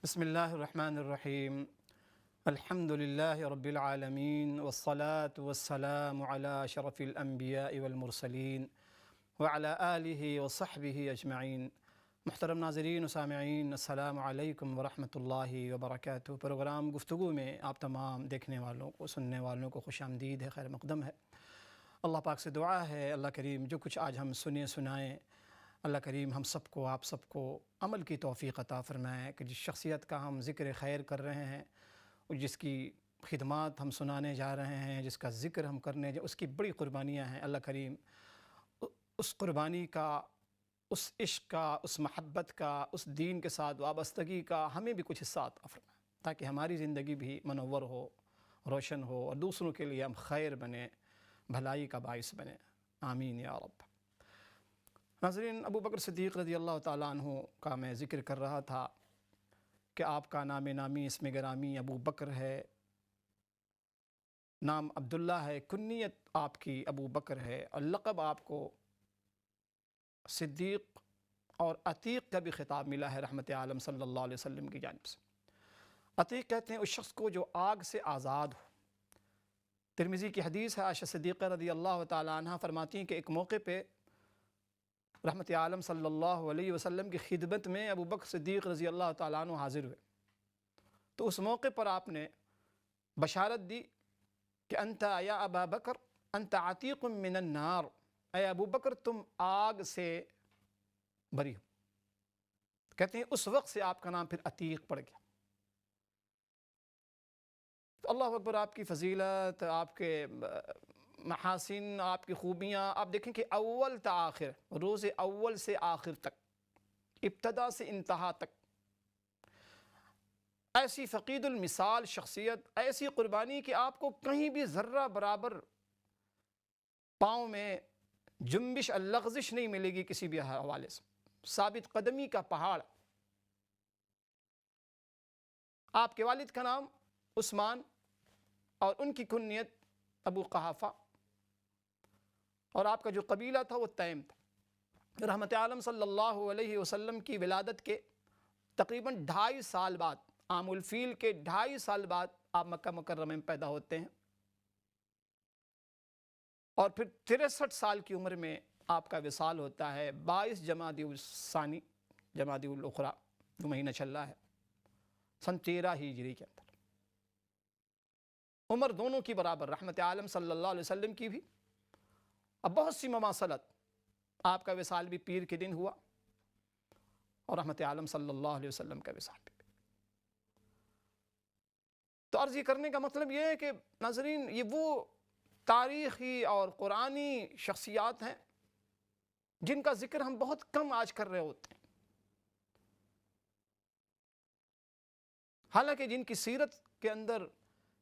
بسم اللہ الرحمن الرحیم، الحمد للہ رب العالمین والصلاة والسلام علی اشرف الانبیاء والمرسلین وعلی آلہ وصحبہ اجمعین۔ محترم ناظرین و سامعین، السلام علیکم ورحمۃ اللہ وبرکاتہ۔ پروگرام گفتگو میں آپ تمام دیکھنے والوں کو، سننے والوں کو خوش آمدید ہے، خیر مقدم ہے۔ اللہ پاک سے دعا ہے اللہ کریم جو کچھ آج ہم سنائیں، اللہ کریم ہم سب کو، آپ سب کو عمل کی توفیق عطا فرمائے کہ جس شخصیت کا ہم ذکر خیر کر رہے ہیں، جس کی خدمات ہم سنانے جا رہے ہیں، جس کا ذکر ہم کرنے اس کی بڑی قربانیاں ہیں، اللہ کریم اس قربانی کا، اس عشق کا، اس محبت کا، اس دین کے ساتھ وابستگی کا ہمیں بھی کچھ حصہ عطا فرمائے تاکہ ہماری زندگی بھی منور ہو، روشن ہو اور دوسروں کے لیے ہم خیر بنے، بھلائی کا باعث بنے، آمین یا رب۔ ناظرین، ابو بکر صدیق رضی اللہ تعالیٰ عنہ کا میں ذکر کر رہا تھا کہ آپ کا نام نامی، اسم گرامی ابو بکر ہے، نام عبداللہ ہے، کنیت آپ کی ابو بکر ہے، اور لقب آپ کو صدیق اور عتیق کا بھی خطاب ملا ہے رحمت عالم صلی اللہ علیہ وسلم کی جانب سے۔ عتیق کہتے ہیں اس شخص کو جو آگ سے آزاد ہو۔ ترمذی کی حدیث ہے، عائشہ صدیقہ رضی اللہ تعالیٰ عنہ فرماتی ہیں کہ ایک موقع پہ رحمت عالم صلی اللہ علیہ وسلم کی خدمت میں ابو بکر صدیق رضی اللہ تعالیٰ عنہ حاضر ہوئے، تو اس موقع پر آپ نے بشارت دی کہ انت یا ابا بکر انت عتیق من النار، اے ابو بکر تم آگ سے بری ہو۔ کہتے ہیں اس وقت سے آپ کا نام پھر عتیق پڑ گیا۔ تو اللہ اکبر، آپ کی فضیلت، آپ کے محاسن، آپ کی خوبیاں، آپ دیکھیں کہ اول تا آخر، روز اول سے آخر تک، ابتدا سے انتہا تک، ایسی فقید المثال شخصیت، ایسی قربانی کہ آپ کو کہیں بھی ذرہ برابر پاؤں میں جنبش لغزش نہیں ملے گی کسی بھی حوالے سے، ثابت قدمی کا پہاڑ۔ آپ کے والد کا نام عثمان اور ان کی کنیت ابو قحافہ، اور آپ کا جو قبیلہ تھا وہ تیم تھا۔ رحمت عالم صلی اللہ علیہ وسلم کی ولادت کے تقریباً 2.5 سال بعد، عام الفیل کے 2.5 سال بعد آپ مکہ مکرمہ میں پیدا ہوتے ہیں، اور پھر 63 سال کی عمر میں آپ کا وصال ہوتا ہے 22 جمادی الثانی، جمادی الاخری جو مہینہ چل رہا ہے، سن 13 ہجری کے اندر۔ عمر دونوں کی برابر، رحمت عالم صلی اللہ علیہ وسلم کی بھی، اب بہت سی مماثلت۔ آپ کا وصال بھی پیر کے دن ہوا، اور رحمت عالم صلی اللہ علیہ وسلم کا وصال بھی۔ تو عرض یہ کرنے کا مطلب یہ ہے کہ ناظرین، یہ وہ تاریخی اور قرآنی شخصیات ہیں جن کا ذکر ہم بہت کم آج کر رہے ہوتے ہیں، حالانکہ جن کی سیرت کے اندر،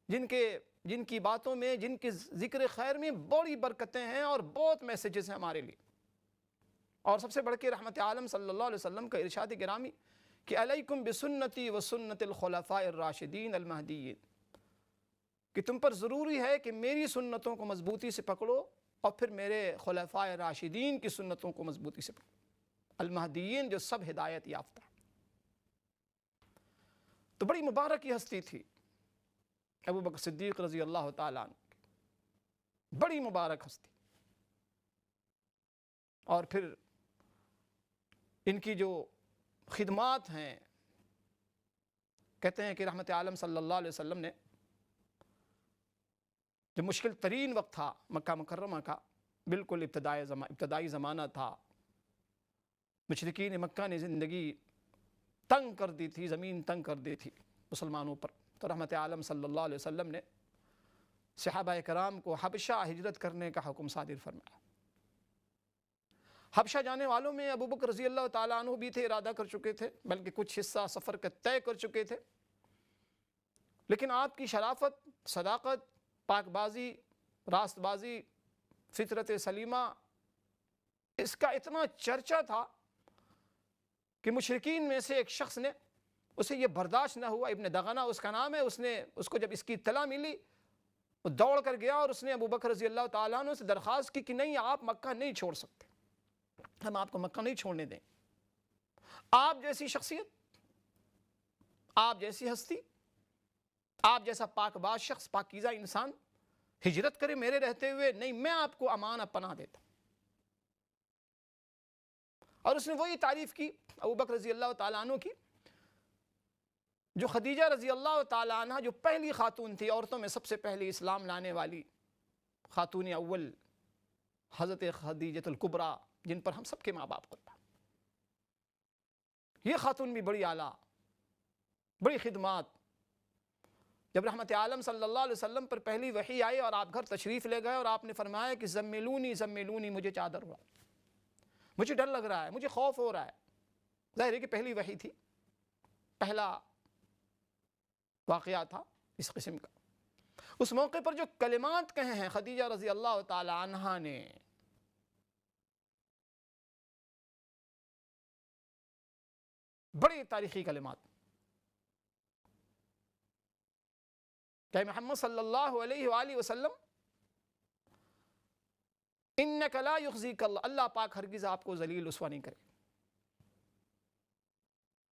جن کی باتوں میں، جن کی ذکر خیر میں بڑی برکتیں ہیں اور بہت میسیجز ہیں ہمارے لیے۔ اور سب سے بڑھ کے رحمت عالم صلی اللہ علیہ وسلم کا ارشاد گرامی کہ علیکم بسنتی و سنت الخلفاء الراشدین المہدیین، کہ تم پر ضروری ہے کہ میری سنتوں کو مضبوطی سے پکڑو اور پھر میرے خلفاء راشدین کی سنتوں کو مضبوطی سے پکڑو، المہدیین جو سب ہدایت یافتہ۔ تو بڑی مبارک یہ ہستی تھی ابو بکر صدیق رضی اللہ تعالیٰ عنہ، بڑی مبارک ہستی۔ اور پھر ان کی جو خدمات ہیں، کہتے ہیں کہ رحمت عالم صلی اللہ علیہ وسلم نے جو مشکل ترین وقت تھا مکہ مکرمہ کا، بالکل ابتدائی زمانہ تھا، مشرکین مکہ نے زندگی تنگ کر دی تھی، زمین تنگ کر دی تھی مسلمانوں پر، تو رحمت عالم صلی اللہ علیہ وسلم نے صحابہ کرام کو حبشہ ہجرت کرنے کا حکم صادر فرمایا۔ حبشہ جانے والوں میں ابو بکر رضی اللہ تعالیٰ عنہ بھی تھے، ارادہ کر چکے تھے، بلکہ کچھ حصہ سفر کا طے کر چکے تھے، لیکن آپ کی شرافت، صداقت، پاک بازی، راست بازی، فطرت سلیمہ، اس کا اتنا چرچا تھا کہ مشرکین میں سے ایک شخص نے، اسے یہ برداشت نہ ہوا، ابن دغنہ اس کا نام ہے، اس کو جب اس کی اطلاع ملی، وہ دوڑ کر گیا اور اس نے ابو بکر رضی اللہ تعالیٰ عنہ سے درخواست کی کہ نہیں، آپ مکہ نہیں چھوڑ سکتے، ہم آپ کو مکہ نہیں چھوڑنے دیں۔ آپ جیسی شخصیت، آپ جیسی ہستی، آپ جیسا پاک باز شخص، پاکیزہ انسان ہجرت کرے میرے رہتے ہوئے، نہیں، میں آپ کو امان پناہ دیتا۔ اور اس نے وہی تعریف کی ابو بکر رضی اللہ تعالیٰ عنہ کی جو خدیجہ رضی اللہ تعالیٰ عنہ، جو پہلی خاتون تھی، عورتوں میں سب سے پہلی اسلام لانے والی خاتون اول، حضرت خدیجہ الکبریٰ، جن پر ہم سب کے ماں باپ قربان۔ یہ خاتون بھی بڑی اعلیٰ، بڑی خدمات۔ جب رحمت عالم صلی اللہ علیہ وسلم پر پہلی وحی آئی اور آپ گھر تشریف لے گئے اور آپ نے فرمایا کہ زملونی زملونی، مجھے چادر ہوا، مجھے ڈر لگ رہا ہے، مجھے خوف ہو رہا ہے۔ ظاہر ہے کہ پہلی وحی تھی، پہلا واقعہ تھا اس قسم کا۔ اس موقع پر جو کلمات کہے ہیں خدیجہ رضی اللہ تعالی عنہا نے، بڑی تاریخی کلمات، کہ محمد صلی اللہ علیہ وآلہ وسلم، انک لا یخزیک اللہ، اللہ پاک ہرگز آپ کو ذلیل رسوا نہیں کرے،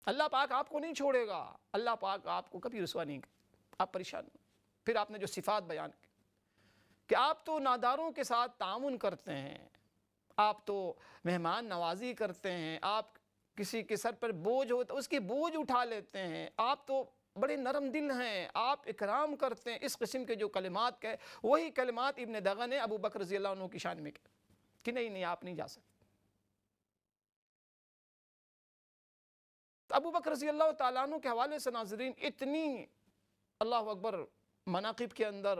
اللہ پاک آپ کو نہیں چھوڑے گا، اللہ پاک آپ کو کبھی رسوا نہیں کرے، آپ پریشان نہیں۔ پھر آپ نے جو صفات بیان کی کہ آپ تو ناداروں کے ساتھ تعاون کرتے ہیں، آپ تو مہمان نوازی کرتے ہیں، آپ کسی کے سر پر بوجھ ہوتا اس کی بوجھ اٹھا لیتے ہیں، آپ تو بڑے نرم دل ہیں، آپ اکرام کرتے ہیں، اس قسم کے جو کلمات کہے، وہی کلمات ابن دغا نے ابو بکر رضی اللہ عنہ کی شان میں کہے کہ نہیں آپ نہیں جا سکتے۔ ابو بکر رضی اللہ تعالیٰ عنہ کے حوالے سے ناظرین اتنی اللہ اکبر مناقب کے اندر،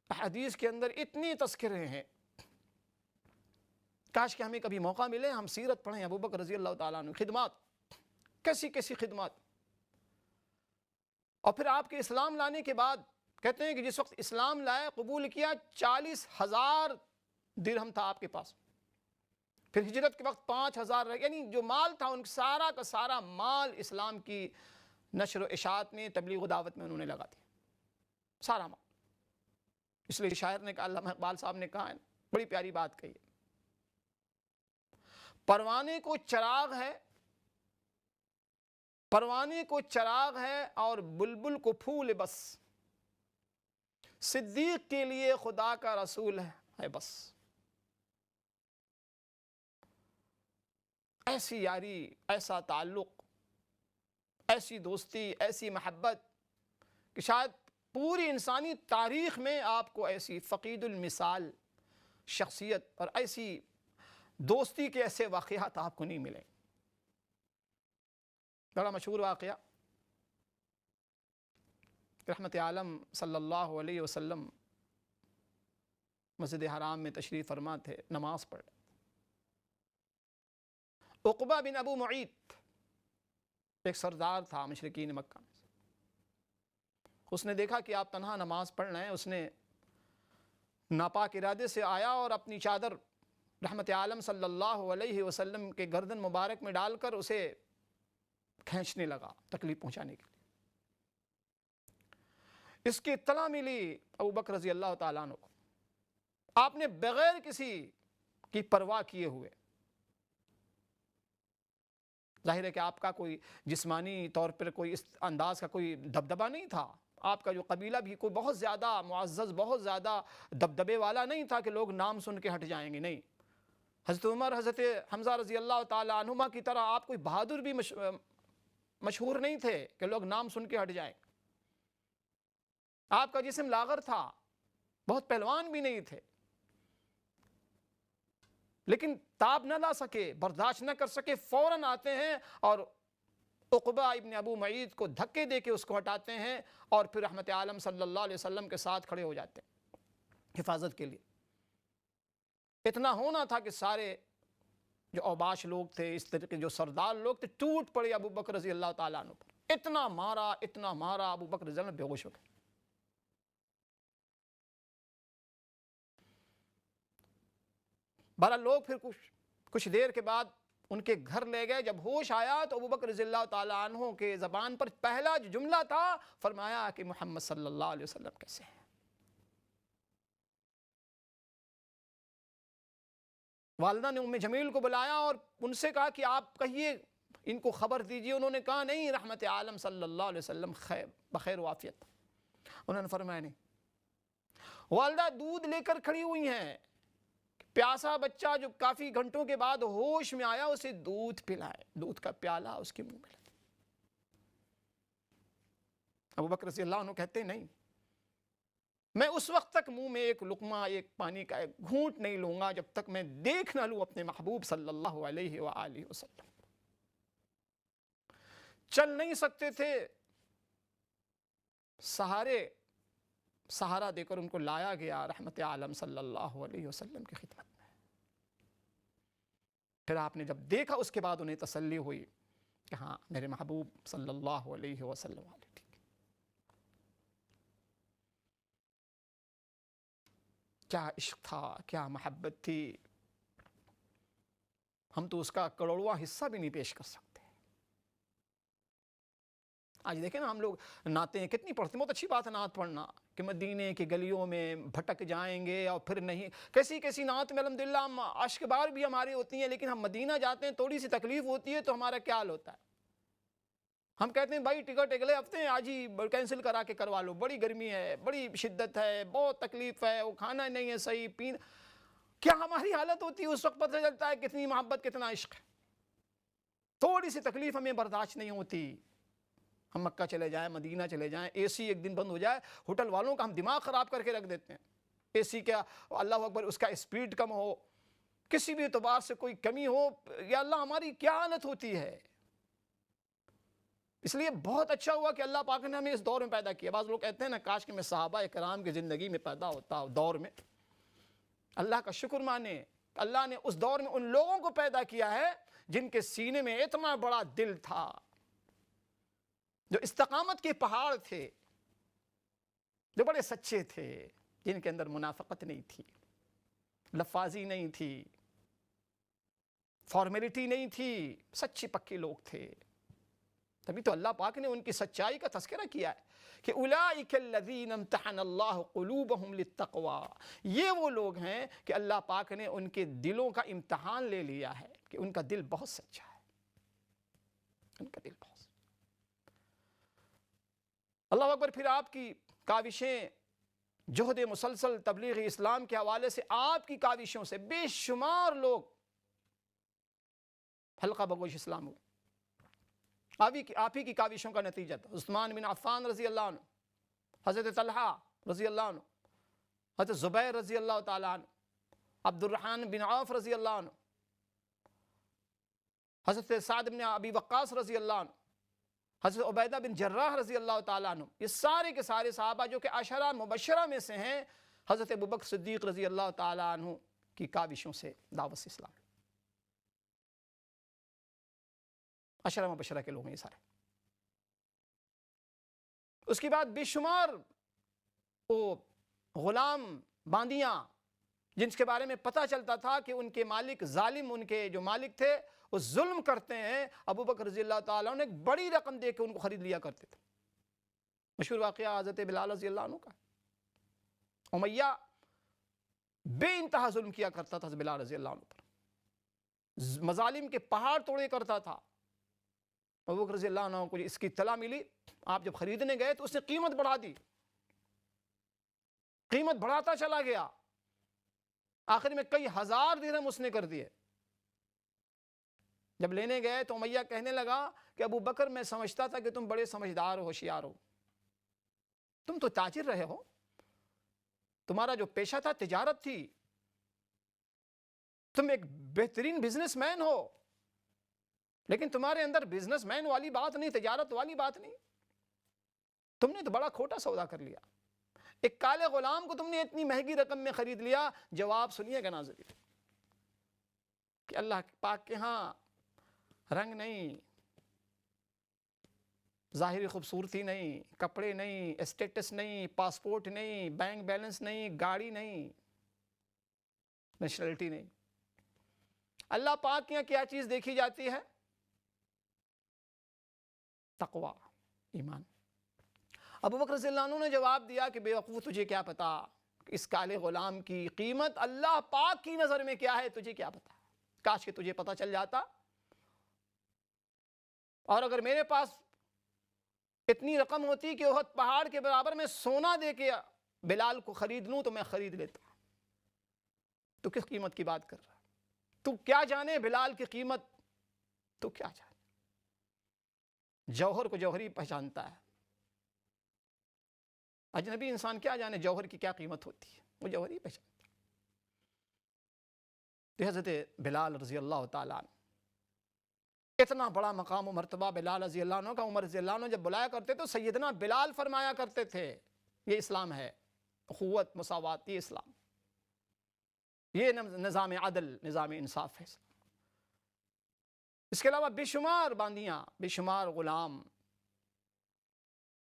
حدیث کے اندر اتنی تذکرے ہیں، کاش کہ ہمیں کبھی موقع ملے ہم سیرت پڑھیں ابو بکر رضی اللہ تعالیٰ عنہ، خدمات کیسی کیسی خدمات۔ اور پھر آپ کے اسلام لانے کے بعد کہتے ہیں کہ جس وقت اسلام لائے قبول کیا 40,000 درہم تھا آپ کے پاس، پھر ہجرت کے وقت 5,000 رہ، یعنی جو مال تھا ان سارا کا سارا مال اسلام کی نشر و اشاعت میں، تبلیغ و دعوت میں انہوں نے لگا دیا، سارا مال۔ اس لیے شاعر نے کہا، علامہ اقبال صاحب نے کہا ہے، بڑی پیاری بات کہی ہے، پروانے کو چراغ ہے، پروانے کو چراغ ہے اور بلبل کو پھول بس، صدیق کے لیے خدا کا رسول ہے بس۔ ایسی یاری، ایسا تعلق، ایسی دوستی، ایسی محبت کہ شاید پوری انسانی تاریخ میں آپ کو ایسی فقید المثال شخصیت اور ایسی دوستی کے ایسے واقعات آپ کو نہیں ملے۔ بڑا مشہور واقعہ، رحمت عالم صلی اللہ علیہ وسلم مسجد حرام میں تشریف فرما تھے، نماز پڑھ رہے۔ عقبہ بن ابو معیط ایک سردار تھا مشرکین مکہ میں، اس نے دیکھا کہ آپ تنہا نماز پڑھ رہے ہیں، اس نے ناپاک ارادے سے آیا اور اپنی چادر رحمت عالم صلی اللہ علیہ وسلم کے گردن مبارک میں ڈال کر اسے کھینچنے لگا تکلیف پہنچانے کے لیے۔ اس کی اطلاع ملی ابو بکر رضی اللہ تعالیٰ عنہ کو، آپ نے بغیر کسی کی پرواہ کیے ہوئے، ظاہر ہے کہ آپ کا کوئی جسمانی طور پر کوئی اس انداز کا کوئی دبدبہ نہیں تھا، آپ کا جو قبیلہ بھی کوئی بہت زیادہ معزز، بہت زیادہ دبدبے والا نہیں تھا کہ لوگ نام سن کے ہٹ جائیں گے، نہیں۔ حضرت عمر، حضرت حمزہ رضی اللہ تعالیٰ عنہما کی طرح آپ کوئی بہادر بھی مشہور نہیں تھے کہ لوگ نام سن کے ہٹ جائیں۔ آپ کا جسم لاغر تھا، بہت پہلوان بھی نہیں تھے، لیکن تاب نہ لا سکے، برداشت نہ کر سکے، فوراً آتے ہیں اور عقبہ ابن ابو معیط کو دھکے دے کے اس کو ہٹاتے ہیں اور پھر رحمت عالم صلی اللہ علیہ وسلم کے ساتھ کھڑے ہو جاتے ہیں حفاظت کے لیے۔ اتنا ہونا تھا کہ سارے جو اوباش لوگ تھے، اس طریقے جو سردار لوگ تھے، ٹوٹ پڑے ابو بکر رضی اللہ تعالیٰ عنہ پر، اتنا مارا ابو بکر رضی اللہ عنہ بے ہوش ہو گئے۔ بہرحال لوگ پھر کچھ دیر کے بعد ان کے گھر لے گئے، جب ہوش آیا تو ابو بکر رضی اللہ تعالیٰ عنہ کے زبان پر پہلا جو جملہ تھا، فرمایا کہ محمد صلی اللہ علیہ وسلم کیسے ہیں۔ والدہ نے ام جمیل کو بلایا اور ان سے کہا کہ آپ کہیے، ان کو خبر دیجئے۔ انہوں نے کہا نہیں، رحمت عالم صلی اللہ علیہ وسلم بخیر و عافیت۔ انہوں نے فرمایا نہیں۔ والدہ دودھ لے کر کھڑی ہوئی ہیں، پیاسا بچہ جو کافی گھنٹوں کے بعد ہوش میں آیا، اسے دودھ پلائے، دودھ کا پیالہ اس کے منہ میں لگا۔ ابو بکر رضی اللہ عنہ کہتے ہیں نہیں، میں اس وقت تک منہ میں ایک لقمہ، ایک پانی کا ایک گھونٹ نہیں لوں گا جب تک میں دیکھ نہ لوں اپنے محبوب صلی اللہ علیہ وآلہ وسلم۔ چل نہیں سکتے تھے، سہارا دے کر ان کو لایا گیا رحمت عالم صلی اللہ علیہ وسلم کی خدمت میں۔ پھر آپ نے جب دیکھا اس کے بعد انہیں تسلی ہوئی کہ ہاں میرے محبوب صلی اللہ علیہ وسلم والے ٹھیک۔ کیا عشق تھا، کیا محبت تھی، ہم تو اس کا کروڑواں حصہ بھی نہیں پیش کر سکتے۔ آج دیکھیں نا، ہم لوگ نعتیں کتنی پڑھتے ہیں، بہت اچھی بات ہے نعت پڑھنا، کہ مدینے کی گلیوں میں بھٹک جائیں گے اور پھر نہیں، کیسی نعت میں الحمدللہ عشق بار بھی ہماری ہوتی ہیں، لیکن ہم مدینہ جاتے ہیں، تھوڑی سی تکلیف ہوتی ہے تو ہمارا کیا حال ہوتا ہے؟ ہم کہتے ہیں بھائی ٹکٹ اگلے ہفتے آج ہی کینسل کرا کے کروا لو، بڑی گرمی ہے، بڑی شدت ہے، بہت تکلیف ہے، وہ کھانا نہیں ہے صحیح، پینا۔ کیا ہماری حالت ہوتی ہے؟ اس وقت پتہ چلتا ہے کتنی محبت، کتنا عشق ہے۔ تھوڑی سی تکلیف ہمیں برداشت نہیں ہوتی، ہم مکہ چلے جائیں، مدینہ چلے جائیں، اے سی ایک دن بند ہو جائے، ہوٹل والوں کا ہم دماغ خراب کر کے رکھ دیتے ہیں. اے سی کیا، اللہ اکبر، اس کا اسپیڈ کم ہو، کسی بھی اعتبار سے کوئی کمی ہو، یا اللہ ہماری کیا حالت ہوتی ہے. اس لیے بہت اچھا ہوا کہ اللہ پاک نے ہمیں اس دور میں پیدا کیا. بعض لوگ کہتے ہیں نا کاش کہ میں صحابہ کرام کی زندگی میں پیدا ہوتا دور میں. اللہ کا شکر مانے، اللہ نے اس دور میں ان لوگوں کو پیدا کیا ہے جن کے سینے میں اتنا بڑا دل تھا، جو استقامت کے پہاڑ تھے، جو بڑے سچے تھے، جن کے اندر منافقت نہیں تھی، لفاظی نہیں تھی، فارمیلٹی نہیں تھی، سچے پکے لوگ تھے. تبھی تو اللہ پاک نے ان کی سچائی کا تذکرہ کیا ہے کہ اولئک الذین امتحن اللہ قلوبہم للتقوی. یہ وہ لوگ ہیں کہ اللہ پاک نے ان کے دلوں کا امتحان لے لیا ہے کہ ان کا دل بہت سچا ہے، ان کا دل بہت سچا. اللہ اکبر. پھر آپ کی کاوشیں، جہد مسلسل تبلیغ اسلام کے حوالے سے، آپ کی کاوشوں سے بے شمار لوگ حلقہ بگوش اسلام ہوئے. آپ ہی کی کاوشوں کا نتیجہ تھا. عثمان بن عفان رضی اللہ عنہ، حضرت طلحہ رضی اللہ عنہ، حضرت زبیر رضی اللہ تعالیٰ عنہ، عبد الرحمن بن عوف رضی اللہ عنہ، حضرت سعد بن ابی وقاص رضی اللہ عنہ، حضرت عبیدہ بن جراح رضی اللہ تعالیٰ عنہ. یہ سارے کے سارے صحابہ جو کہ عشرہ مبشرہ میں سے ہیں، حضرت ابوبکر صدیق رضی اللہ تعالیٰ عنہ کی کاوشوں سے دعوت اسلام. عشرہ مبشرہ کے لوگ ہیں یہ سارے. اس کے بعد بے شمار وہ غلام باندیاں جن کے بارے میں پتہ چلتا تھا کہ ان کے مالک ظالم، ان کے جو مالک تھے وہ ظلم کرتے ہیں. ابو بکر رضی اللہ تعالیٰ نے ایک بڑی رقم دے کے ان کو خرید لیا کرتے تھے. مشہور واقعہ حضرت بلال رضی اللہ عنہ کا. امیہ بے انتہا ظلم کیا کرتا تھا بلال رضی اللہ عنہ پر، مظالم کے پہاڑ توڑے کرتا تھا. ابو بکر رضی اللہ عنہ کو اس کی اطلاع ملی، آپ جب خریدنے گئے تو اس نے قیمت بڑھا دی، قیمت بڑھاتا چلا گیا، آخر میں کئی ہزار درہم اس نے کر دیے. جب لینے گئے تو امیہ کہنے لگا کہ ابو بکر میں سمجھتا تھا کہ تم بڑے سمجھدار ہو، ہوشیار ہو، تم تو تاجر رہے ہو، تمہارا جو پیشہ تھا تجارت تھی، تم ایک بہترین بزنس مین ہو، لیکن تمہارے اندر بزنس مین والی بات نہیں، تجارت والی بات نہیں. تم نے تو بڑا کھوٹا سودا کر لیا. ایک کالے غلام کو تم نے اتنی مہنگی رقم میں خرید لیا. جواب سنیے گا ناظرین کہ اللہ پاک کے ہاں رنگ نہیں، ظاہری خوبصورتی نہیں، کپڑے نہیں، اسٹیٹس نہیں، پاسپورٹ نہیں، بینک بیلنس نہیں، گاڑی نہیں، نیشنلٹی نہیں. اللہ پاک کے یہاں کیا چیز دیکھی جاتی ہے؟ تقوی، ایمان. ابو بکر رضی اللہ عنہ نے جواب دیا کہ بے وقوف، تجھے کیا پتا اس کالے غلام کی قیمت اللہ پاک کی نظر میں کیا ہے، تجھے کیا پتا. کاش کہ تجھے پتا چل جاتا، اور اگر میرے پاس اتنی رقم ہوتی کہ احد پہاڑ کے برابر میں سونا دے کے بلال کو خرید لوں تو میں خرید لیتا. تو کس قیمت کی بات کر رہا ہے؟ تو کیا جانے بلال کی قیمت، تو کیا جانے. جوہر کو جوہری پہچانتا ہے، اجنبی انسان کیا جانے جوہر کی کیا قیمت ہوتی ہے، وہ جوہری پہچانتا ہے. تو حضرت بلال رضی اللہ تعالیٰ عنہ، اتنا بڑا مقام و مرتبہ بلال رضی اللہ عنہ کا. عمر رضی اللہ عنہ جب بلایا کرتے تو سیدنا بلال فرمایا کرتے تھے. یہ اسلام ہے، اخوت، مساوات، یہ اسلام، یہ نظام عدل، نظام انصاف ہے اسلام. اس کے علاوہ بے شمار باندیاں، بے شمار غلام،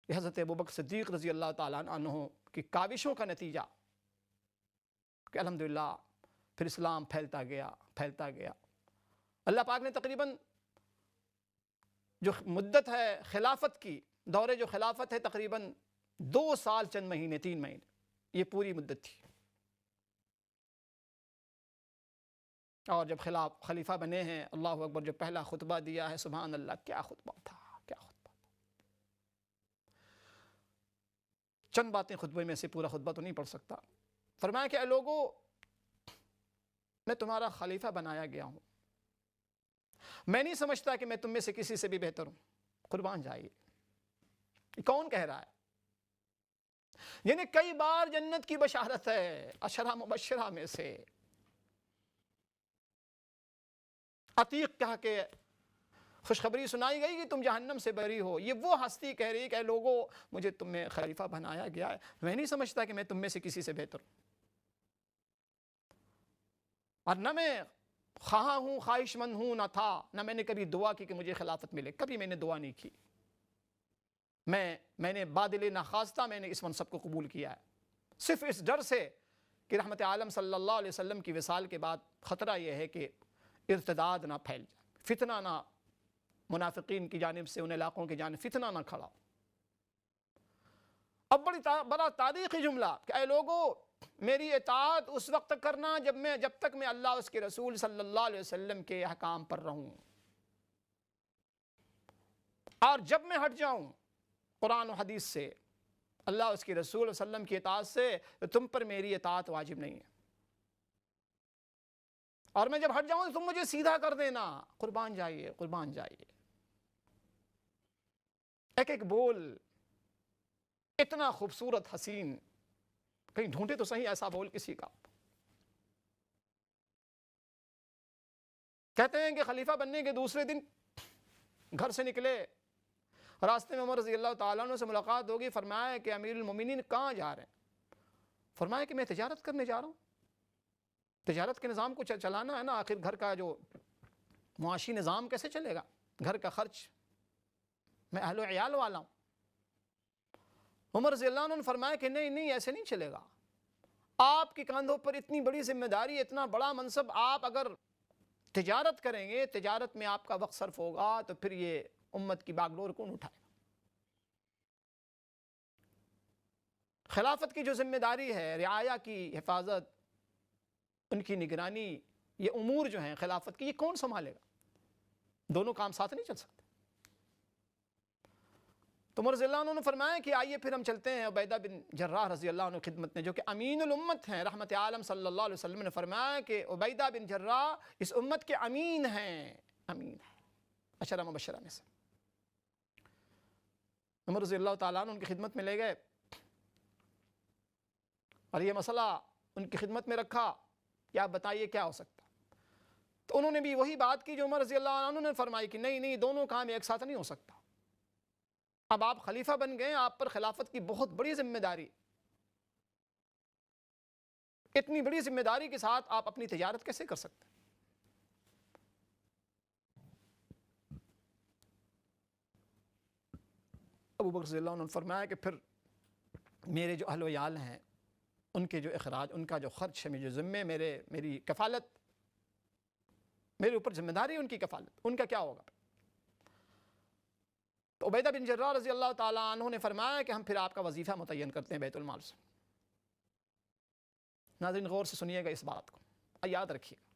یہ حضرت ابوبکر صدیق رضی اللہ تعالیٰ عنہ کی کاوشوں کا نتیجہ کہ الحمدللہ پھر اسلام پھیلتا گیا، پھیلتا گیا. اللہ پاک نے تقریباً جو مدت ہے خلافت کی، دور جو خلافت ہے تقریباً 2 سال چند مہینے، 3 مہینے، یہ پوری مدت تھی. اور جب خلیفہ بنے ہیں، اللہ اکبر، جو پہلا خطبہ دیا ہے، سبحان اللہ، کیا خطبہ تھا، کیا خطبہ تھا. چند باتیں خطبے میں سے، پورا خطبہ تو نہیں پڑھ سکتا. فرمایا کہ اے لوگو، میں تمہارا خلیفہ بنایا گیا ہوں، میں نہیں سمجھتا کہ میں تم میں سے کسی سے بھی بہتر ہوں، قربان جائیے. یہ کون کہہ رہا ہے؟ یعنی کئی بار جنت کی بشارت ہے، عشرہ مبشرہ میں سے عتیق کہا کہ خوشخبری سنائی گئی کہ تم جہنم سے بری ہو. یہ وہ ہستی کہہ رہی ہے کہ اے لوگو مجھے تم میں خلیفہ بنایا گیا ہے، میں نہیں سمجھتا کہ میں تم میں سے کسی سے بہتر ہوں، اور نہ میں خواہاں ہوں، خواہش مند ہوں، نہ تھا، نہ میں نے کبھی دعا کی کہ مجھے خلافت ملے، کبھی میں نے دعا نہیں کی. میں نے بادل ناخواستہ میں نے اس منصب کو قبول کیا ہے، صرف اس ڈر سے کہ رحمت عالم صلی اللہ علیہ وسلم کی وصال کے بعد خطرہ یہ ہے کہ ارتداد نہ پھیل جائے، فتنہ نہ منافقین کی جانب سے ان علاقوں کی جانب فتنہ نہ کھڑا ہو. اب بڑا تاریخی جملہ کہ اے لوگو میری اطاعت اس وقت تک کرنا جب تک میں اللہ اس کے رسول صلی اللہ علیہ وسلم کے احکام پر رہوں، اور جب میں ہٹ جاؤں قرآن و حدیث سے، اللہ اس کے رسول صلی اللہ علیہ وسلم کی اطاعت سے، تو تم پر میری اطاعت واجب نہیں ہے، اور میں جب ہٹ جاؤں تو تم مجھے سیدھا کر دینا. قربان جائیے، قربان جائیے. ایک ایک بول اتنا خوبصورت، حسین، کہیں ڈھونڈے تو صحیح ایسا بول کسی کا. کہتے ہیں کہ خلیفہ بننے کے دوسرے دن گھر سے نکلے، راستے میں عمر رضی اللہ تعالیٰ عنہ سے ملاقات ہوگی. فرمایا کہ امیر المومنین کہاں جا رہے ہیں؟ فرمایا کہ میں تجارت کرنے جا رہا ہوں، تجارت کے نظام کو چلانا ہے نا، آخر گھر کا جو معاشی نظام کیسے چلے گا، گھر کا خرچ، میں اہل و عیال والا ہوں. عمر رضی اللہ عنہ نے فرمایا کہ نہیں ایسے نہیں چلے گا، آپ کے کاندھوں پر اتنی بڑی ذمہ داری، اتنا بڑا منصب، آپ اگر تجارت کریں گے، تجارت میں آپ کا وقت صرف ہوگا، تو پھر یہ امت کی باگ ڈور کون اٹھائے گا؟ خلافت کی جو ذمہ داری ہے، رعایا کی حفاظت، ان کی نگرانی، یہ امور جو ہیں خلافت کی، یہ کون سنبھالے گا؟ دونوں کام ساتھ نہیں چل سکتے. تو عمر رضی اللہ عنہ نے فرمایا کہ آئیے پھر ہم چلتے ہیں عبیدہ بن جراح رضی اللہ عنہ خدمت میں، جو کہ امین الامت ہیں. رحمت عالم صلی اللہ علیہ وسلم نے فرمایا کہ عبیدہ بن جراح اس امت کے امین ہیں، امین ہیں، عشرہ مبشرہ میں سے. عمر رضی اللہ تعالیٰ عنہ ان کی خدمت میں لے گئے اور یہ مسئلہ ان کی خدمت میں رکھا کہ آپ بتائیے کیا ہو سکتا. تو انہوں نے بھی وہی بات کی جو عمر رضی اللہ عنہ نے فرمائی کہ نہیں دونوں کام ایک ساتھ نہیں ہو سکتا. اب آپ خلیفہ بن گئے، آپ پر خلافت کی بہت بڑی ذمہ داری، اتنی بڑی ذمہ داری کے ساتھ آپ اپنی تجارت کیسے کر سکتے؟ ابو بکر رضی اللہ عنہ نے فرمایا کہ پھر میرے جو اہل و عیال ہیں، ان کے جو اخراج، ان کا جو خرچ ہے، جو ذمے، میری کفالت، میرے اوپر ذمہ داری ہے ان کی کفالت، ان کا کیا ہوگا؟ تو عبیدہ بن جراح رضی اللہ تعالیٰ عنہ نے فرمایا کہ ہم پھر آپ کا وظیفہ متعین کرتے ہیں بیت المال سے. ناظرین غور سے سنیے گا اس بات کو، یاد رکھیے گا.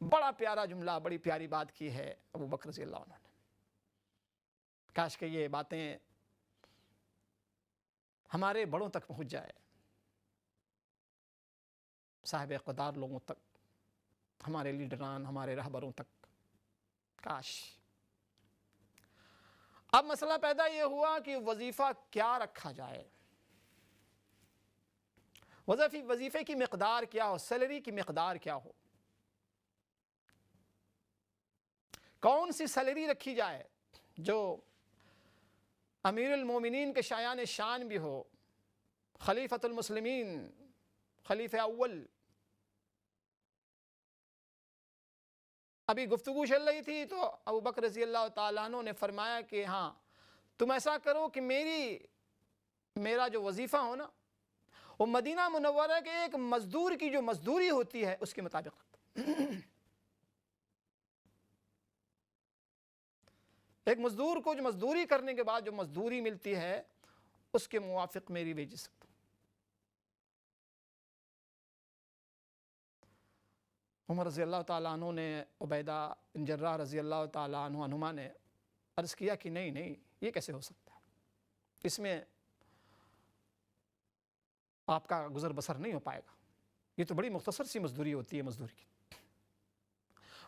بڑا پیارا جملہ، بڑی پیاری بات کی ہے ابو بکر رضی اللہ عنہ نے. کاش کہ یہ باتیں ہمارے بڑوں تک پہنچ جائے، صاحب اقتدار لوگوں تک، ہمارے لیڈران، ہمارے رہبروں تک. کاش. اب مسئلہ پیدا یہ ہوا کہ وظیفہ کیا رکھا جائے، وظیفے کی مقدار کیا ہو، سیلری کی مقدار کیا ہو، کون سی سیلری رکھی جائے جو امیر المومنین کے شایان شان بھی ہو، خلیفۃ المسلمین، خلیفہ اول. ابھی گفتگو چل رہی تھی تو ابو بکر رضی اللہ تعالیٰ عنہ نے فرمایا کہ ہاں تم ایسا کرو کہ میرا جو وظیفہ ہو نا، وہ مدینہ منورہ کے ایک مزدور کی جو مزدوری ہوتی ہے اس کے مطابق ایک مزدور کو جو مزدوری کرنے کے بعد جو مزدوری ملتی ہے اس کے موافق میری ویجز. عمر رضی اللہ تعالیٰ عنہ نے عبیدہ بن جراح رضی اللہ تعالیٰ عنہما نے عرض کیا کہ نہیں یہ کیسے ہو سکتا ہے، اس میں آپ کا گزر بسر نہیں ہو پائے گا، یہ تو بڑی مختصر سی مزدوری ہوتی ہے مزدور کی.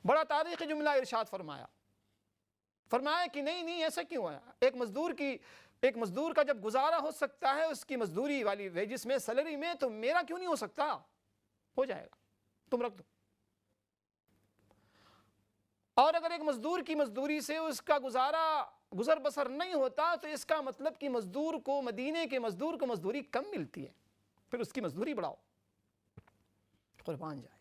بڑا تاریخی جملہ ارشاد فرمایا، فرمایا کہ نہیں ایسا کیوں ہے؟ ایک مزدور کا جب گزارا ہو سکتا ہے اس کی مزدوری والی ویجز میں، سیلری میں، تو میرا کیوں نہیں ہو سکتا؟ ہو جائے گا، تم رکھ دو۔ اور اگر ایک مزدور کی مزدوری سے اس کا گزر بسر نہیں ہوتا تو اس کا مطلب کہ مزدور کو، مدینے کے مزدور کو مزدوری کم ملتی ہے، پھر اس کی مزدوری بڑھاؤ، قربان جائے۔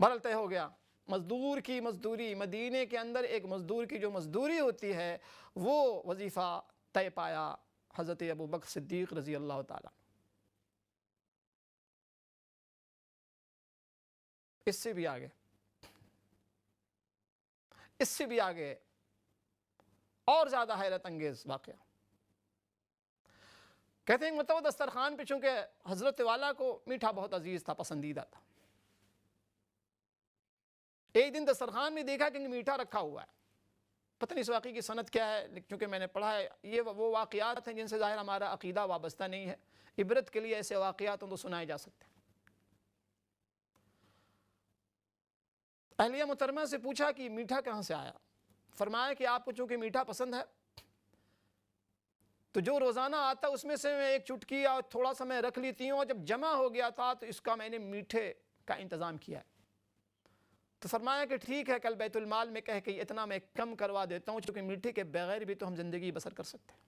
بہرحال طے ہو گیا، مزدور کی مزدوری، مدینے کے اندر ایک مزدور کی جو مزدوری ہوتی ہے وہ وظیفہ طے پایا حضرت ابو بکر صدیق رضی اللہ تعالیٰ۔ اس سے بھی آگے اور زیادہ حیرت انگیز واقعہ کہتے ہیں کہ مطلب دسترخوان پہ چونکہ حضرت والا کو میٹھا بہت عزیز تھا، پسندیدہ تھا، ایک دن دسترخوان میں دیکھا کہ میٹھا رکھا ہوا ہے، پتہ نہیں اس واقعی کی سند کیا ہے، چونکہ میں نے پڑھا ہے، یہ وہ واقعات ہیں جن سے ظاہر ہمارا عقیدہ وابستہ نہیں ہے، عبرت کے لیے ایسے واقعات تو سنائے جا سکتے ہیں۔ اہلیہ محترمہ سے پوچھا کہ میٹھا کہاں سے آیا؟ فرمایا کہ آپ کو چونکہ میٹھا پسند ہے تو جو روزانہ آتا اس میں سے میں ایک چٹکی اور تھوڑا سا میں رکھ لیتی ہوں، اور جب جمع ہو گیا تھا تو اس کا میں نے میٹھے کا انتظام کیا ہے۔ تو فرمایا کہ ٹھیک ہے، کل بیت المال میں کہہ کہ اتنا میں کم کروا دیتا ہوں، چونکہ میٹھے کے بغیر بھی تو ہم زندگی بسر کر سکتے ہیں۔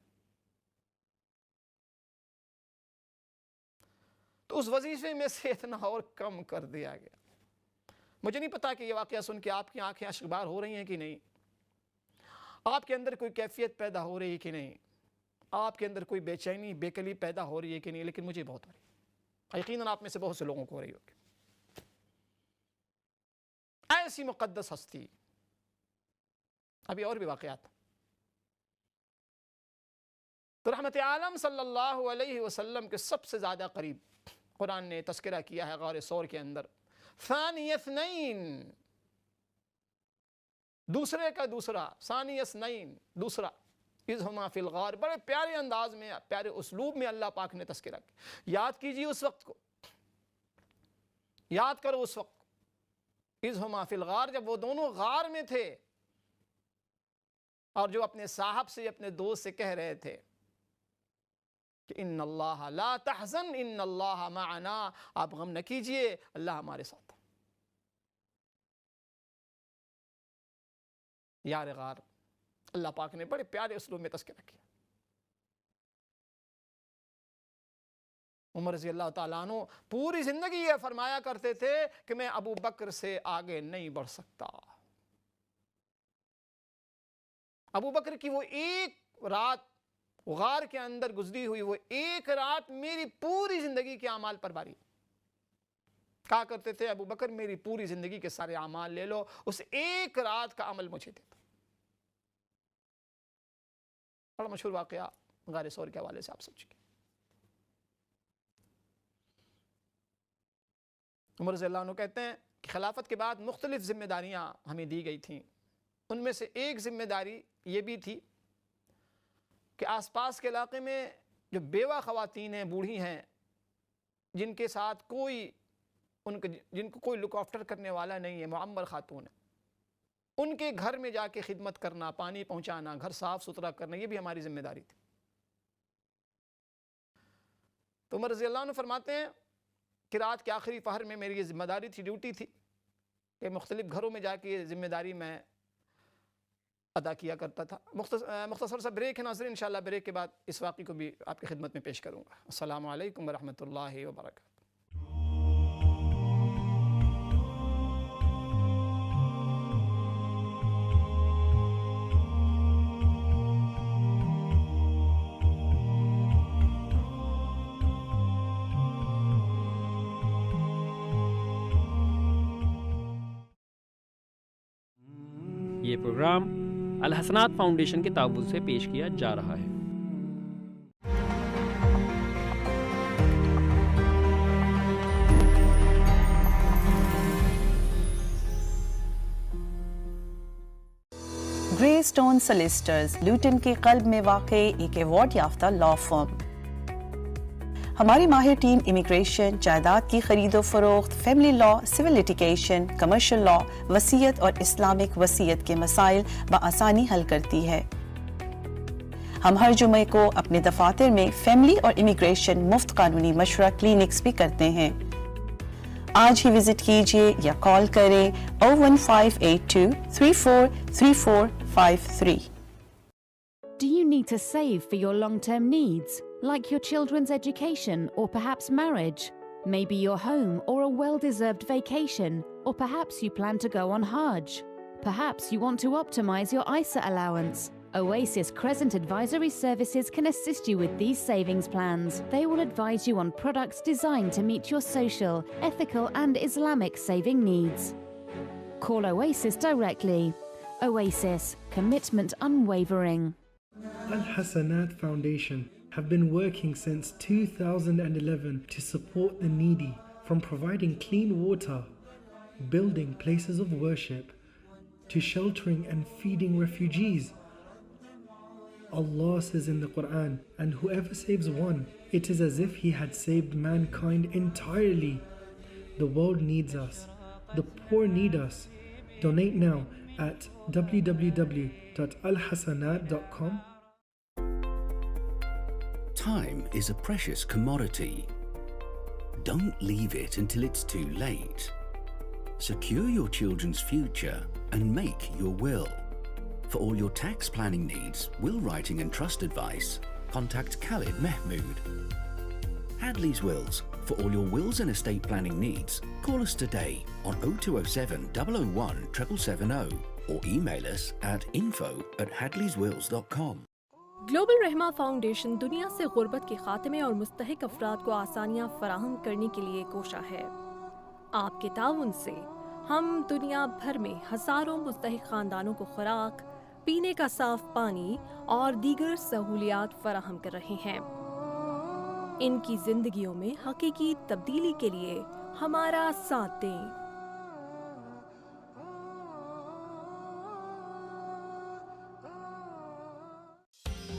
تو اس وظیفے میں سے اتنا اور کم کر دیا گیا۔ مجھے نہیں پتا کہ یہ واقعہ سن کے آپ کی آنکھیں اشکبار ہو رہی ہیں کہ نہیں، آپ کے اندر کوئی کیفیت پیدا ہو رہی ہے کہ نہیں، آپ کے اندر کوئی بے چینی، بے کلی پیدا ہو رہی ہے کہ نہیں، لیکن مجھے بہت ہو رہی ہے، یقیناً آپ میں سے بہت سے لوگوں کو ہو رہی ہوگی۔ ایسی مقدس ہستی، ابھی اور بھی واقعات۔ تو رحمت عالم صلی اللہ علیہ وسلم کے سب سے زیادہ قریب قرآن نے تذکرہ کیا ہے غار ثور کے اندر، ثانی اثنین، دوسرے کا دوسرا، ثانی اثنین، دوسرا، اذ ہما فی الغار، بڑے پیارے انداز میں، پیارے اسلوب میں اللہ پاک نے تذکرہ کیا۔ یاد کیجیے اس وقت کو، یاد کرو اس وقت، اذ ہما فی الغار، جب وہ دونوں غار میں تھے اور جو اپنے صاحب سے، اپنے دوست سے کہہ رہے تھے کہ ان اللہ لا تحزن ان اللہ معنا، آپ غم نہ کیجئے، اللہ ہمارے ساتھ ہے۔ یار غار، اللہ پاک نے بڑے پیارے اسلوب میں تذکرہ کیا۔ عمر رضی اللہ تعالیٰ عنہ پوری زندگی یہ فرمایا کرتے تھے کہ میں ابو بکر سے آگے نہیں بڑھ سکتا۔ ابو بکر کی وہ ایک رات غار کے اندر گزری ہوئی، وہ ایک رات میری پوری زندگی کے اعمال پر باری۔ کہا کرتے تھے ابو بکر میری پوری زندگی کے سارے اعمال لے لو، اس ایک رات کا عمل مجھے دے دو۔ بڑا مشہور واقعہ غار ثور کے حوالے سے آپ سمجھ گئے۔ عمر رضی اللہ عنہ کہتے ہیں کہ خلافت کے بعد مختلف ذمہ داریاں ہمیں دی گئی تھیں، ان میں سے ایک ذمہ داری یہ بھی تھی کہ آس پاس کے علاقے میں جو بیوہ خواتین ہیں، بوڑھی ہیں، جن کے ساتھ جن کو کوئی لک آفٹر کرنے والا نہیں ہے، معمر خاتون ہیں، ان کے گھر میں جا کے خدمت کرنا، پانی پہنچانا، گھر صاف ستھرا کرنا، یہ بھی ہماری ذمہ داری تھی۔ تو عمر رضی اللہ عنہ فرماتے ہیں کہ رات کے آخری پہر میں میری یہ ذمہ داری تھی، ڈیوٹی تھی کہ مختلف گھروں میں جا کے یہ ذمہ داری میں ادا کیا کرتا تھا۔ مختصر سا بریک ہے ناظرین، انشاءاللہ بریک کے بعد اس واقعے کو بھی آپ کی خدمت میں پیش کروں گا۔ السلام علیکم ورحمۃ اللہ وبرکاتہ۔ یہ پروگرام الحسنات فاؤنڈیشن کے تعاون سے پیش کیا جا رہا ہے۔ گرے اسٹون سلیسٹرز، لوٹن کے قلب میں واقع ایک ایوارڈ یافتہ لا فرم۔ ہماری ماہر ٹیم امیگریشن، جائیداد کی خرید و فروخت، فیملی لا، سول لیٹیگیشن، کمرشل لا، وصیت اور اسلامک وصیت کے مسائل بآسانی حل کرتی ہے۔ ہم ہر جمعے کو اپنے دفاتر میں فیملی اور امیگریشن مفت قانونی مشورہ کلینکس بھی کرتے ہیں۔ آج ہی وزٹ کیجیے یا کال کریں 01582 343453۔ Do you need to save for your long-term needs, like your children's education or perhaps marriage? Maybe your home or a well-deserved vacation, or perhaps you plan to go on Hajj. Perhaps you want to optimize your ISA allowance. Oasis Crescent Advisory Services can assist you with these savings plans. They will advise you on products designed to meet your social, ethical and Islamic saving needs. Call Oasis directly. Oasis, commitment unwavering. Al-Hasanat Foundation have been working since 2011 to support the needy, from providing clean water, building places of worship, to sheltering and feeding refugees. Allah says in the Quran, "And whoever saves one, it is as if he had saved mankind entirely." The world needs us. The poor need us. Donate now at www.alhasanat.com. Time is a precious commodity. Don't leave it until it's too late. Secure your children's future and make your will. For all your tax planning needs, will writing and trust advice, contact Khalid Mahmood. Hadley's Wills. For all your wills and estate planning needs, call us today on 0207 001 770 or email us at info@hadleyswills.com. Global رحمہ foundation دنیا سے غربت کے خاتمے اور مستحق افراد کو آسانیاں فراہم کرنے کے لیے کوشاں ہے۔ آپ کے تعاون سے ہم دنیا بھر میں ہزاروں مستحق خاندانوں کو خوراک، پینے کا صاف پانی اور دیگر سہولیات فراہم کر رہے ہیں۔ ان کی زندگیوں میں حقیقی تبدیلی کے لیے ہمارا ساتھ دیں۔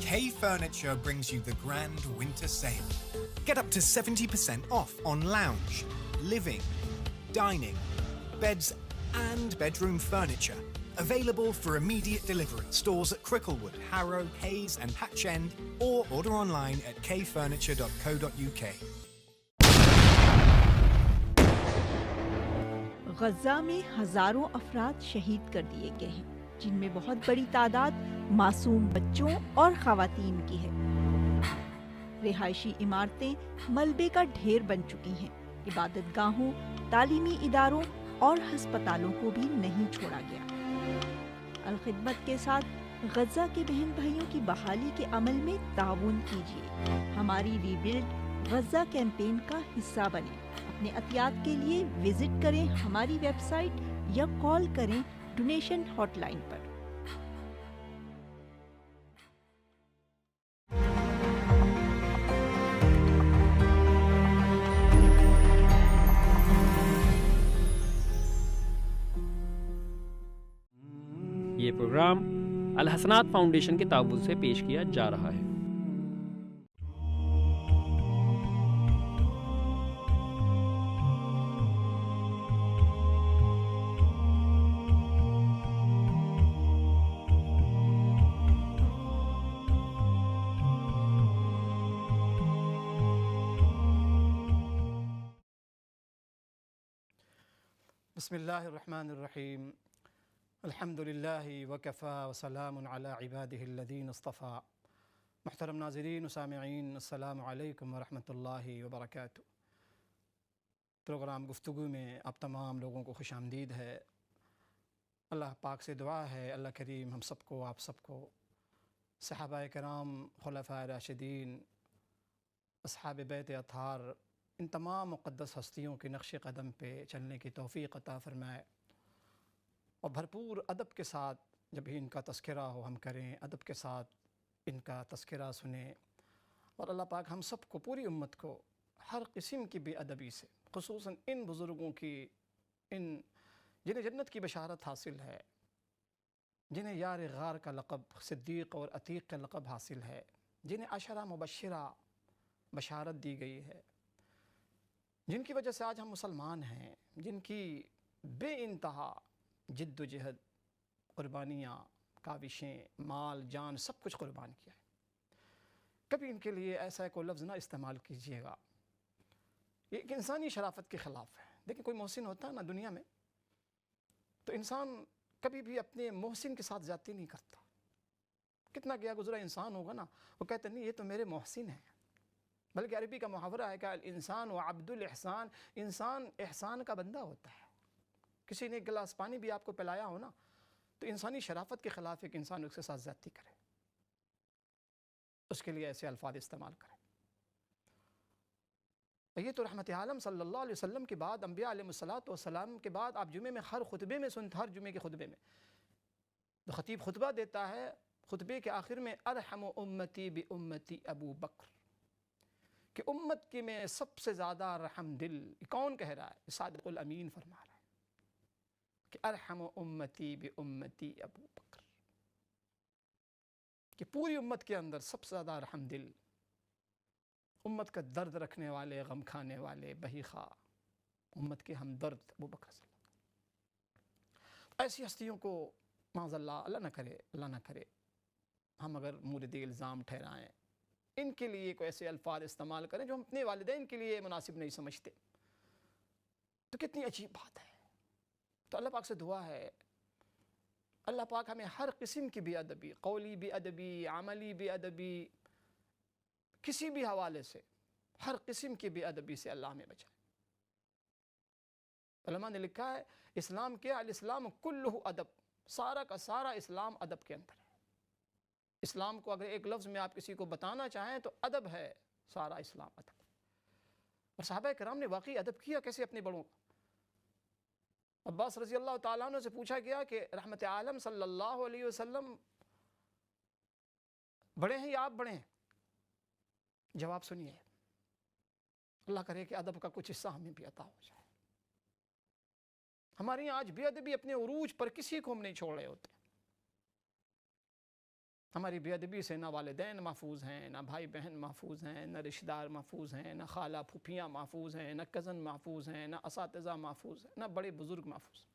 K Furniture brings you the grand winter sale. Get up to 70% off on lounge, living, dining, beds and bedroom furniture. Available for immediate delivery. Stores at Cricklewood, Harrow, Hayes and Hatch End, or order online at kfurniture.co.uk. Gaza میں ہزاروں افراد شہید کر دیے گئے ہیں، جن میں بہت بڑی تعداد معصوم بچوں اور خواتین کی ہے۔ رہائشی عمارتیں ملبے کا ڈھیر بن چکی ہیں۔ عبادت گاہوں، تعلیمی اداروں اور ہسپتالوں کو بھی نہیں چھوڑا گیا۔ الخدمت کے ساتھ غزہ کے بہن بھائیوں کی بحالی کے عمل میں تعاون کیجیے۔ ہماری ری بلڈ غزہ کیمپین کا حصہ بنیں۔ اپنے عطیات کے لیے وزٹ کریں ہماری ویب سائٹ یا کال کریں ڈونیشن ہاٹ لائن پر۔ یہ پروگرام الحسنات فاؤنڈیشن کے تعاون سے پیش کیا جا رہا ہے۔ بسم اللہ الرحمن الرحیم، الحمد للہ وکفا وسلام علی عبادہ الذین اصطفیٰ۔ محترم ناظرین و سامعین، السلام علیکم ورحمۃ اللہ وبرکاتہ۔ پروگرام گفتگو میں آپ تمام لوگوں کو خوش آمدید ہے۔ اللہ پاک سے دعا ہے اللہ کریم ہم سب کو، آپ سب کو، صحابہ کرام، خلفاء راشدین، اصحاب بیت اطہار، ان تمام مقدس ہستیوں کے نقش قدم پہ چلنے کی توفیق عطا فرمائے، اور بھرپور ادب کے ساتھ جب بھی ان کا تذکرہ ہو ہم کریں، ادب کے ساتھ ان کا تذکرہ سنیں، اور اللہ پاک ہم سب کو، پوری امت کو، ہر قسم کی بے ادبی سے، خصوصاً ان بزرگوں کی، جنہیں جنت کی بشارت حاصل ہے، جنہیں یار غار کا لقب، صدیق اور عتیق کا لقب حاصل ہے، جنہیں عشرہ مبشرہ بشارت دی گئی ہے، جن کی وجہ سے آج ہم مسلمان ہیں، جن کی بے انتہا جد و جہد، قربانیاں، کاوشیں، مال، جان، سب کچھ قربان کیا ہے، کبھی ان کے لیے ایسا کوئی لفظ نہ استعمال کیجیے گا، یہ ایک انسانی شرافت کے خلاف ہے۔ دیکھیں کوئی محسن ہوتا ہے نا دنیا میں، تو انسان کبھی بھی اپنے محسن کے ساتھ زیادتی نہیں کرتا، کتنا گیا گزرا انسان ہوگا نا، وہ کہتے نہیں یہ تو میرے محسن ہیں، بلکہ عربی کا محاورہ ہے کہ الانسان و عبد الاحسان، انسان احسان کا بندہ ہوتا ہے۔ کسی نے ایک گلاس پانی بھی آپ کو پلایا ہو نا، تو انسانی شرافت کے خلاف ایک انسان اس کے ساتھ زیادتی کرے، اس کے لیے ایسے الفاظ استعمال کرے۔ یہ تو رحمت عالم صلی اللہ علیہ وسلم کے بعد، انبیاء علیہ السلام کے بعد آپ جمعے میں ہر خطبے میں سنتے، ہر جمعے کے خطبے میں تو خطیب خطبہ دیتا ہے، خطبے کے آخر میں ارحم امتی بامتی ابو بکر، کہ امت کے میں سب سے زیادہ رحم دل، کون کہہ رہا ہے؟ صادق الامین فرما رہا ہے کہ ارحم امتی بامتی ابو بکر، کہ پوری امت کے اندر سب سے زیادہ رحم دل، امت کا درد رکھنے والے، غم کھانے والے، بہی خواہ، امت کے ہمدرد ابو بکر صلی اللہ علیہ وسلم۔ ایسی ہستیوں کو معاذ اللہ، اللہ نہ کرے ہم اگر مورد الزام ٹھہرائیں، ان کے لیے کوئی ایسے الفاظ استعمال کریں جو ہم اپنے والدین کے لیے مناسب نہیں سمجھتے، تو کتنی عجیب بات ہے۔ تو اللہ پاک سے دعا ہے، اللہ پاک ہمیں ہر قسم کی بے ادبی، قولی بے ادبی، عملی بے ادبی، کسی بھی حوالے سے ہر قسم کی بے ادبی سے اللہ ہمیں بچائے۔ علماء نے لکھا ہے اسلام کیا؟ الاسلام کلہ ادب، سارا کا سارا اسلام ادب کے اندر ہے۔ اسلام کو اگر ایک لفظ میں آپ کسی کو بتانا چاہیں تو ادب ہے، سارا اسلام ادب۔ اور صحابہ کرام نے واقعی ادب کیا کیسے اپنے بڑوں کا؟ عباس رضی اللہ تعالیٰ عنہ سے پوچھا گیا کہ رحمت عالم صلی اللہ علیہ وسلم بڑے ہیں یا آپ بڑے ہیں؟ جواب سنیے، اللہ کرے کہ ادب کا کچھ حصہ ہمیں بھی عطا ہو جائے۔ ہمارے یہاں آج بے ادبی اپنے عروج پر کسی کو ہم نہیں چھوڑ رہے ہوتے۔ ہماری بے ادبی سے نہ والدین محفوظ ہیں، نہ بھائی بہن محفوظ ہیں، نہ رشتہ دار محفوظ ہیں، نہ خالہ پھوپھیاں محفوظ ہیں، نہ کزن محفوظ ہیں، نہ اساتذہ محفوظ ہیں، نہ بڑے بزرگ محفوظ ہیں،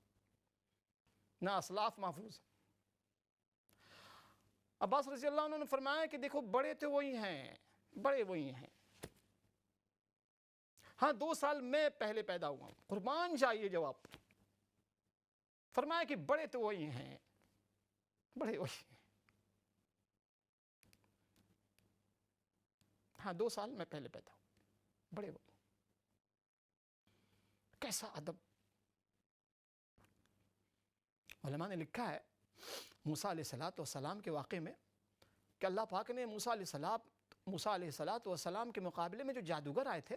نہ اسلاف محفوظ ہیں۔ عباس رضی اللہ عنہ نے فرمایا کہ دیکھو بڑے تو وہی ہیں، بڑے وہی ہیں، ہاں 2 سال میں پہلے پیدا ہوا ہوں، قربان جائیے جواب۔ فرمایا کہ بڑے تو وہی ہیں، بڑے وہی ہیں، ہاں 2 سال میں پہلے پیدا ہوں، بڑے وہی۔ کیسا ادب! علماء نے لکھا ہے موسیٰ علیہ السلام کے واقعے میں کہ اللہ پاک نے موسیٰ علیہ السلام کے مقابلے میں جو جادوگر آئے تھے،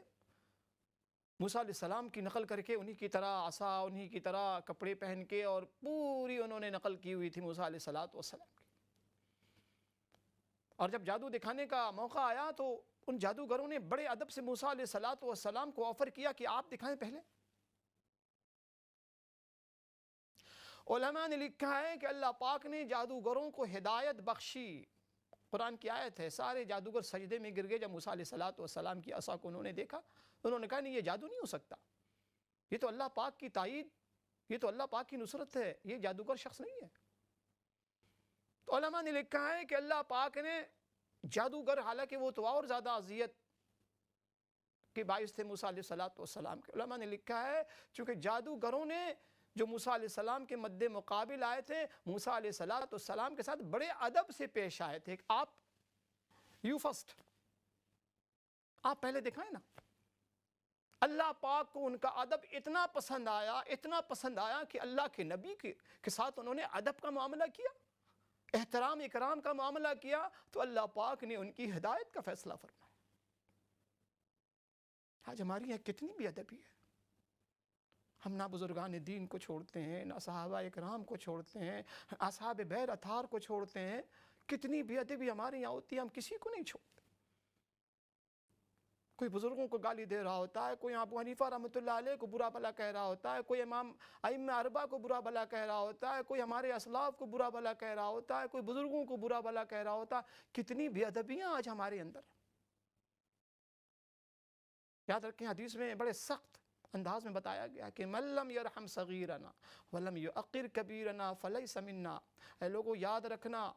موسیٰ علیہ السلام کی نقل کر کے انہی کی طرح عصا، انہی کی طرح کپڑے پہن کے، اور پوری انہوں نے نقل کی ہوئی تھی موسیٰ علیہ السلام کی۔ اور جب جادو دکھانے کا موقع آیا تو ان جادوگروں نے بڑے ادب سے موسیٰ علیہ السلام کو آفر کیا کہ آپ دکھائیں پہلے۔ علماء نے لکھا ہے کہ اللہ پاک نے جادوگروں کو ہدایت بخشی، قرآن کی آیت ہے، سارے جادوگر سجدے میں گر گئے جب موسیٰ علیہ السلام کی عصا کو انہوں نے دیکھا۔ انہوں نے کہا نہیں، یہ جادو نہیں ہو سکتا، یہ تو اللہ پاک کی تائید، یہ تو اللہ پاک کی نصرت ہے، یہ جادوگر شخص نہیں ہے۔ تو علماء نے لکھا ہے کہ اللہ پاک نے جادوگر، حالانکہ وہ تو اور زیادہ اذیت کے باعث تھے موسیٰ علیہ السلام کے، علماء نے لکھا ہے چونکہ جادوگروں نے جو موسیٰ علیہ السلام کے مد مقابل آئے تھے، موسیٰ علیہ السلام کے ساتھ بڑے ادب سے پیش آئے تھے۔ آپ یو فرسٹ، آپ پہلے دکھائیں نا۔ اللہ پاک کو ان کا ادب اتنا پسند آیا کہ اللہ کے نبی کے ساتھ انہوں نے ادب کا معاملہ کیا، احترام اکرام کا معاملہ کیا، تو اللہ پاک نے ان کی ہدایت کا فیصلہ فرمایا۔ آج ہماری یہاں کتنی بے ادبی ہے، ہم نہ بزرگان دین کو چھوڑتے ہیں، نہ صحابہ اکرام کو چھوڑتے ہیں، اصحاب بیعت اطہار کو چھوڑتے ہیں، کتنی بے ادبی ہمارے یہاں ہوتی ہے، ہم کسی کو نہیں چھوڑتے۔ کوئی بزرگوں کو گالی دے رہا ہوتا ہے، کوئی ابو حنیفہ رحمۃ اللہ علیہ کو برا بھلا کہہ رہا ہوتا ہے، کوئی امام ائمہ اربعہ کو برا بھلا کہہ رہا ہوتا ہے، کوئی ہمارے اسلاف کو برا بھلا کہہ رہا ہوتا ہے، کوئی بزرگوں کو برا بھلا کہہ رہا ہوتا ہے۔ کتنی بے ادبیاں آج ہمارے اندر۔ یاد رکھیں حدیث میں بڑے سخت انداز میں بتایا گیا کہ من لم یرحم صغیرنا ولم یعقر کبیرنا فلیس منا. اے لوگوں یاد رکھنا،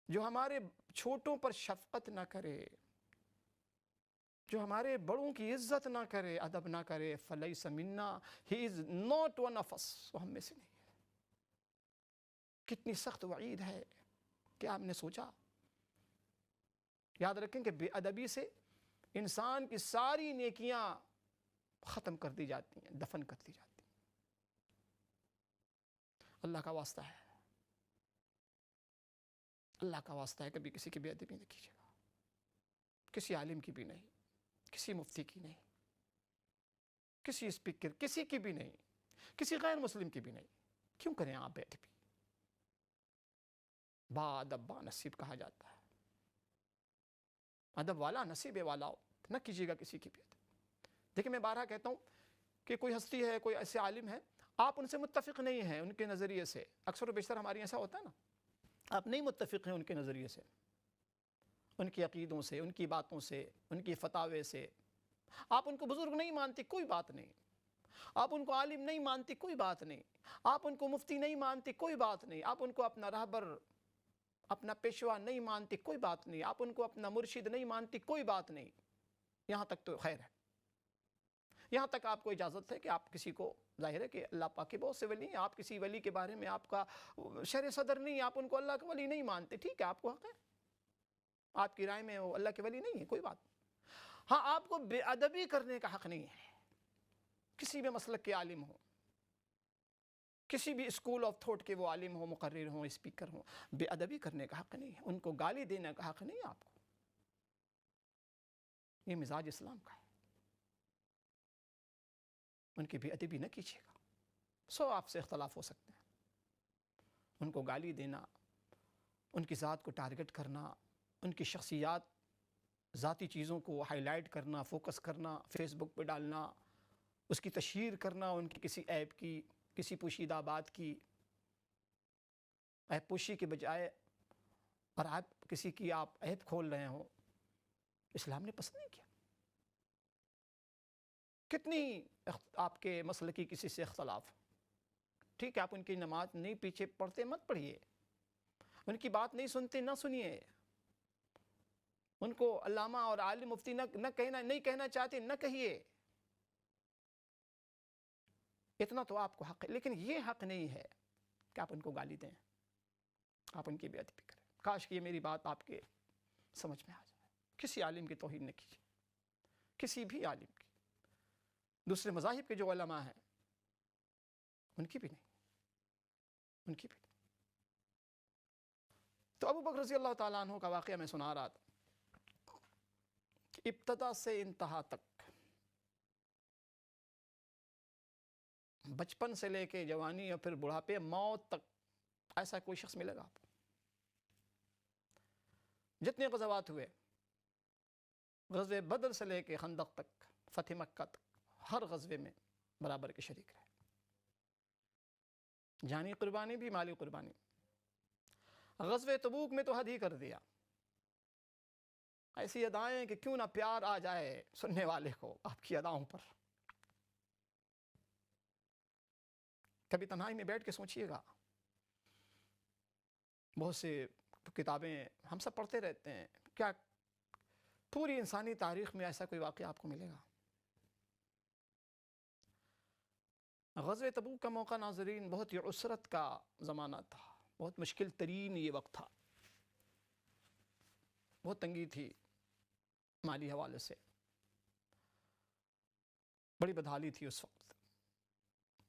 جو ہمارے چھوٹوں پر شفقت نہ کرے، جو ہمارے بڑوں کی عزت نہ کرے، ادب نہ کرے، فلیس منا، ہی از ناٹ ون آف اس، وہ ہم میں سے نہیں ہے. کتنی سخت وعید ہے، کیا آپ نے سوچا؟ یاد رکھیں کہ بے ادبی سے انسان کی ساری نیکیاں ختم کر دی جاتی ہیں، دفن کر دی جاتی ہیں. اللہ کا واسطہ ہے، اللہ کا واسطہ ہے، کبھی کسی کی بے ادبی نہ کیجیے گا، کسی عالم کی بھی نہیں، کسی مفتی کی نہیں، کسی اسپیکر، کسی کی بھی نہیں، کسی غیر مسلم کی بھی نہیں. کیوں کریں آپ بے ادبی؟ با ادب با نصیب کہا جاتا ہے. ادب والا نصیب والا ہو، نہ کیجیے گا کسی کی بھی ادب. دیکھیں میں بارہا کہتا ہوں کہ کوئی ہستی ہے، کوئی ایسے عالم ہے، آپ ان سے متفق نہیں ہیں ان کے نظریے سے. اکثر و بیشتر ہماری ایسا ہوتا ہے نا، آپ نہیں متفق ہیں ان کے نظریے سے، ان کی عقیدوں سے، ان کی باتوں سے، ان کی فتاوے سے. آپ ان کو بزرگ نہیں مانتے، کوئی بات نہیں. آپ ان کو عالم نہیں مانتے، کوئی بات نہیں. آپ ان کو مفتی نہیں مانتے، کوئی بات نہیں. آپ ان کو اپنا رہبر، اپنا پیشوا نہیں مانتے، کوئی بات نہیں. آپ ان کو اپنا مرشد نہیں مانتے، کوئی بات نہیں. یہاں تک تو خیر ہے، یہاں تک آپ کو اجازت ہے کہ آپ کسی کو، ظاہر ہے کہ اللہ پاک کے بہت سے ولی ہیں، آپ کسی ولی کے بارے میں آپ کا شرح صدر نہیں، آپ ان کو اللہ کا ولی نہیں مانتے، ٹھیک ہے، آپ کو حق ہے، آپ کی رائے میں وہ اللہ کے ولی نہیں ہے، کوئی بات. ہاں آپ کو بے ادبی کرنے کا حق نہیں ہے. کسی بھی مسلک کے عالم ہوں، کسی بھی اسکول آف تھوٹ کے وہ عالم ہوں، مقرر ہوں، اسپیکر ہوں، بے ادبی کرنے کا حق نہیں ہے. ان کو گالی دینے کا حق نہیں ہے آپ کو. یہ مزاج اسلام کا ہے. ان کی بے ادبی نہ کیجیے گا. سو آپ سے اختلاف ہو سکتے ہیں، ان کو گالی دینا، ان کی ذات کو ٹارگٹ کرنا، ان کی شخصیات، ذاتی چیزوں کو ہائی لائٹ کرنا، فوکس کرنا، فیس بک پہ ڈالنا، اس کی تشہیر کرنا، ان کی کسی عیب کی، کسی پوشیدہ بات کی. عیب پوشی کے بجائے اور آپ کسی کی آپ عیب کھول رہے ہوں، اسلام نے پسند نہیں کیا. کتنی آپ کے مسلکی کسی سے اختلاف، ٹھیک ہے، آپ ان کی نماز نہیں پیچھے پڑھتے، مت پڑھیے. ان کی بات نہیں سنتے، نہ سنیے. ان کو علامہ اور عالم مفتی نہیں کہنا چاہتے، نہ کہیے. اتنا تو آپ کو حق ہے. لیکن یہ حق نہیں ہے کہ آپ ان کو گالی دیں، آپ ان کی بے ادبی کریں. کاش کہ یہ میری بات آپ کے سمجھ میں آ جائے. کسی عالم کی توہین نہ کیجیے، کسی بھی عالم کی. دوسرے مذاہب کے جو علماء ہیں ان کی بھی نہیں، ان کی بھی نہیں. تو ابو بکر رضی اللہ تعالیٰ عنہ کا واقعہ میں سنا رہا تھا کہ ابتدا سے انتہا تک، بچپن سے لے کے جوانی اور پھر بڑھاپے، موت تک، ایسا کوئی شخص ملے گا آپ کو. جتنے غزوات ہوئے، غزوہ بدر سے لے کے خندق تک، فتح مکہ تک، ہر غزوے میں برابر کے شریک رہے. جانی قربانی بھی، مالی قربانی. غزوہ تبوک میں تو حد ہی کر دیا. ایسی ادائیں کہ کیوں نہ پیار آ جائے سننے والے کو آپ کی اداؤں پر. کبھی تنہائی میں بیٹھ کے سوچئے گا، بہت سے کتابیں ہم سب پڑھتے رہتے ہیں، کیا پوری انسانی تاریخ میں ایسا کوئی واقعہ آپ کو ملے گا؟ غزوہ تبوک کا موقع ناظرین بہت ہی عسرت کا زمانہ تھا، بہت مشکل ترین یہ وقت تھا. بہت تنگی تھی مالی حوالے سے، بڑی بدحالی تھی اس وقت،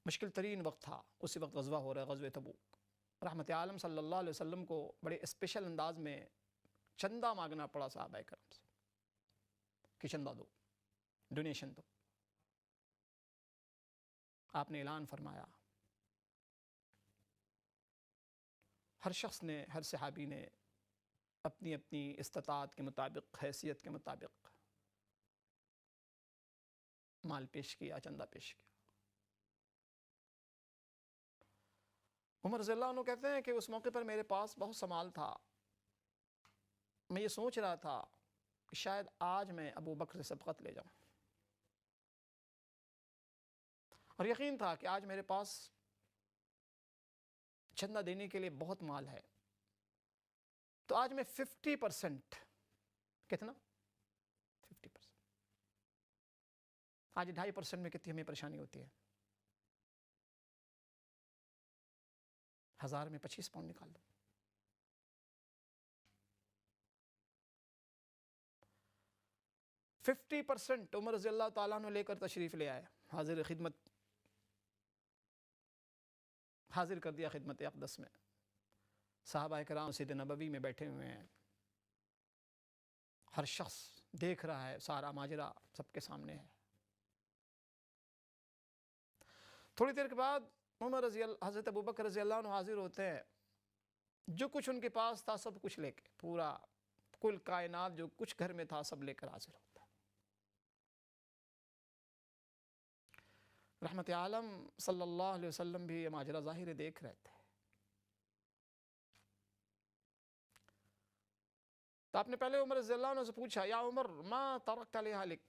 مشکل ترین وقت تھا. اسی وقت غزوہ ہو رہا ہے، غزوہ تبوک. رحمت عالم صلی اللہ علیہ وسلم کو بڑے اسپیشل انداز میں چندہ مانگنا پڑا صحابہ کرام سے کہ چندہ دو، ڈونیشن دو. آپ نے اعلان فرمایا، ہر شخص نے، ہر صحابی نے اپنی اپنی استطاعت کے مطابق، حیثیت کے مطابق مال پیش کیا، چندہ پیش کیا. عمر رضی اللہ عنہ کہتے ہیں کہ اس موقع پر میرے پاس بہت سا مال تھا. میں یہ سوچ رہا تھا کہ شاید آج میں ابو بکر سے سبقت لے جاؤں. اور یقین تھا کہ آج میرے پاس چندہ دینے کے لیے بہت مال ہے، تو آج میں 50%، کتنا 50%، آج 2.5% میں کتنی ہمیں پریشانی ہوتی ہے، 1000 میں 25 پاؤنڈ نکال دو۔ 50% عمر رضی اللہ تعالیٰ عنہ لے کر تشریف لے آئے، حاضر کر دیا خدمت اقدس میں۔ صحابہ کرام مسجد نبوی میں بیٹھے ہوئے ہیں، ہر شخص دیکھ رہا ہے، سارا ماجرا سب کے سامنے ہے۔ تھوڑی دیر کے بعد حضرت ابوبکر رضی اللہ عنہ حاضر ہوتے ہیں، جو کچھ ان کے پاس تھا سب کچھ لے کے، پورا کل کائنات جو کچھ گھر میں تھا سب لے کر حاضر ہوتا ہے۔ رحمت عالم صلی اللہ علیہ وسلم بھی یہ ماجرا ظاہر دیکھ رہے تھے۔ تو آپ نے پہلے عمر رضی اللہ عنہ سے پوچھا، یا عمر ما ترکت لأہلک،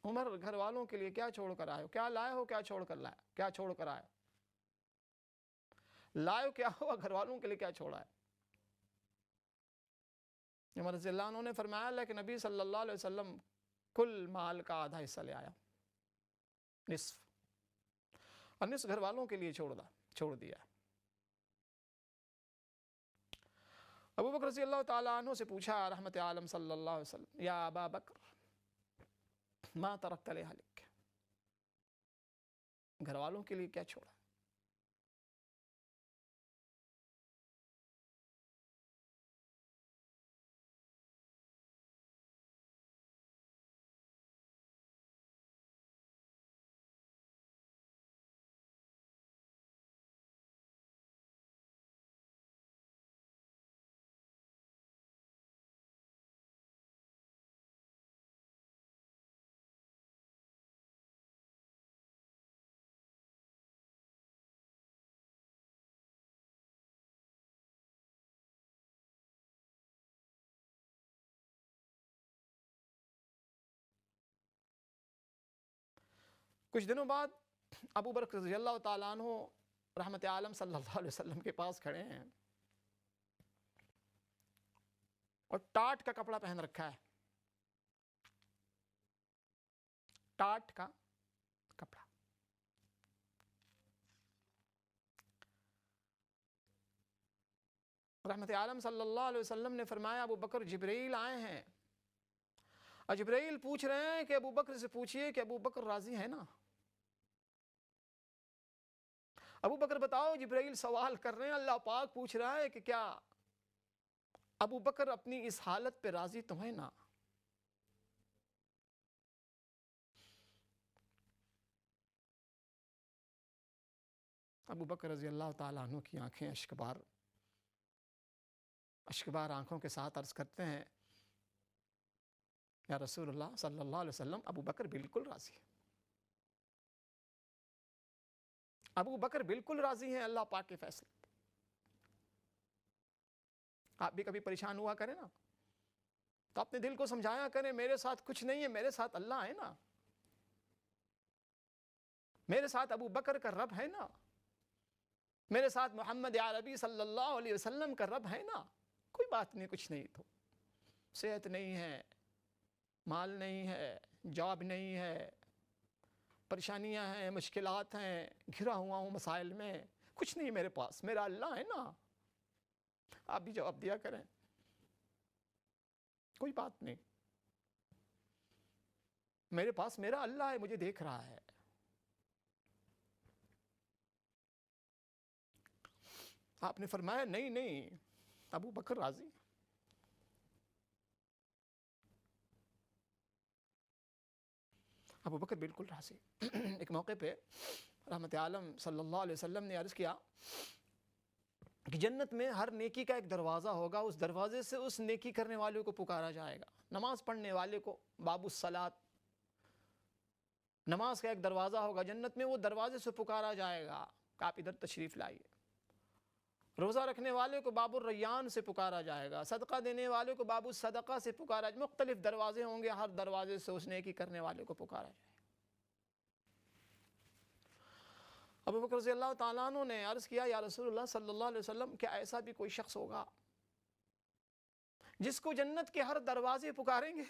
عمر گھر والوں کے لیے کیا چھوڑ کر آئے ہو، کیا لائے ہو، کیا چھوڑ کر لائے، کیا چھوڑ کر آئے، لائے ہو کیا ہوا، گھر والوں کے لیے کیا چھوڑا ہے؟ عمر رضی اللہ عنہ نے فرمایا، لیکن نبی صلی اللہ علیہ وسلم کل مال کا آدھا حصہ لے آیا، نصف، اور نصف گھر والوں کے لیے چھوڑ دیا۔ ابوبکر رضی اللہ تعالیٰ عنہ سے پوچھا رحمت عالم صلی اللہ علیہ وسلم، یا ابا بکر ما ترکت لأہلک، گھر والوں کے لیے کیا چھوڑا؟ کچھ دنوں بعد ابو بکر رضی اللہ تعالیٰ عنہ رحمت عالم صلی اللہ علیہ وسلم کے پاس کھڑے ہیں اور ٹاٹ کا کپڑا پہن رکھا ہے، ٹاٹ کا کپڑا۔ رحمت عالم صلی اللہ علیہ وسلم نے فرمایا، ابو بکر جبرائیل آئے ہیں، اور جبرائیل پوچھ رہے ہیں کہ ابو بکر سے پوچھئے کہ ابو بکر راضی ہے نا؟ ابو بکر بتاؤ، جبرائیل سوال کر رہے ہیں، اللہ پاک پوچھ رہا ہے کہ کیا ابو بکر اپنی اس حالت پہ راضی تو ہے نا؟ ابو بکر رضی اللہ تعالیٰ عنہ کی آنکھیں اشکبار آنکھوں کے ساتھ عرض کرتے ہیں، یا رسول اللہ صلی اللہ علیہ وسلم، ابو بکر بالکل راضی ہے، ابو بکر بالکل راضی ہیں اللہ پاک کے فیصلے۔ آپ بھی کبھی پریشان ہوا کریں نا تو اپنے دل کو سمجھایا کریں، میرے ساتھ کچھ نہیں ہے، میرے ساتھ اللہ ہے نا، میرے ساتھ ابو بکر کا رب ہے نا، میرے ساتھ محمد عربی صلی اللہ علیہ وسلم کا رب ہے نا، کوئی بات نہیں، کچھ نہیں، تو صحت نہیں ہے، مال نہیں ہے، جاب نہیں ہے، پریشانیاں ہیں، مشکلات ہیں، گھرا ہوا ہوں مسائل میں، کچھ نہیں میرے پاس، میرا اللہ ہے نا۔ آپ بھی جواب دیا کریں، کوئی بات نہیں، میرے پاس میرا اللہ ہے، مجھے دیکھ رہا ہے۔ آپ نے فرمایا نہیں، ابو بکر راضی، ابو بکر بالکل راضی۔ ایک موقع پہ رحمت عالم صلی اللہ علیہ وسلم نے عرض کیا کہ جنت میں ہر نیکی کا ایک دروازہ ہوگا، اس دروازے سے اس نیکی کرنے والے کو پکارا جائے گا، نماز پڑھنے والے کو، باب الصلاۃ، نماز کا ایک دروازہ ہوگا جنت میں، وہ دروازے سے پکارا جائے گا کہ آپ ادھر تشریف لائیے۔ روزہ رکھنے والے کو باب الریان سے پکارا جائے گا، صدقہ دینے والے کو باب الصدقہ سے پکارا جائے گا، مختلف دروازے ہوں گے، ہر دروازے سے اس نیکی کرنے والے کو پکارا جائے گا۔ ابو بکر رضی اللہ تعالیٰ عنہ نے عرض کیا یا رسول اللہ صلی اللہ علیہ وسلم کیا ایسا بھی کوئی شخص ہوگا جس کو جنت کے ہر دروازے پکاریں گے؟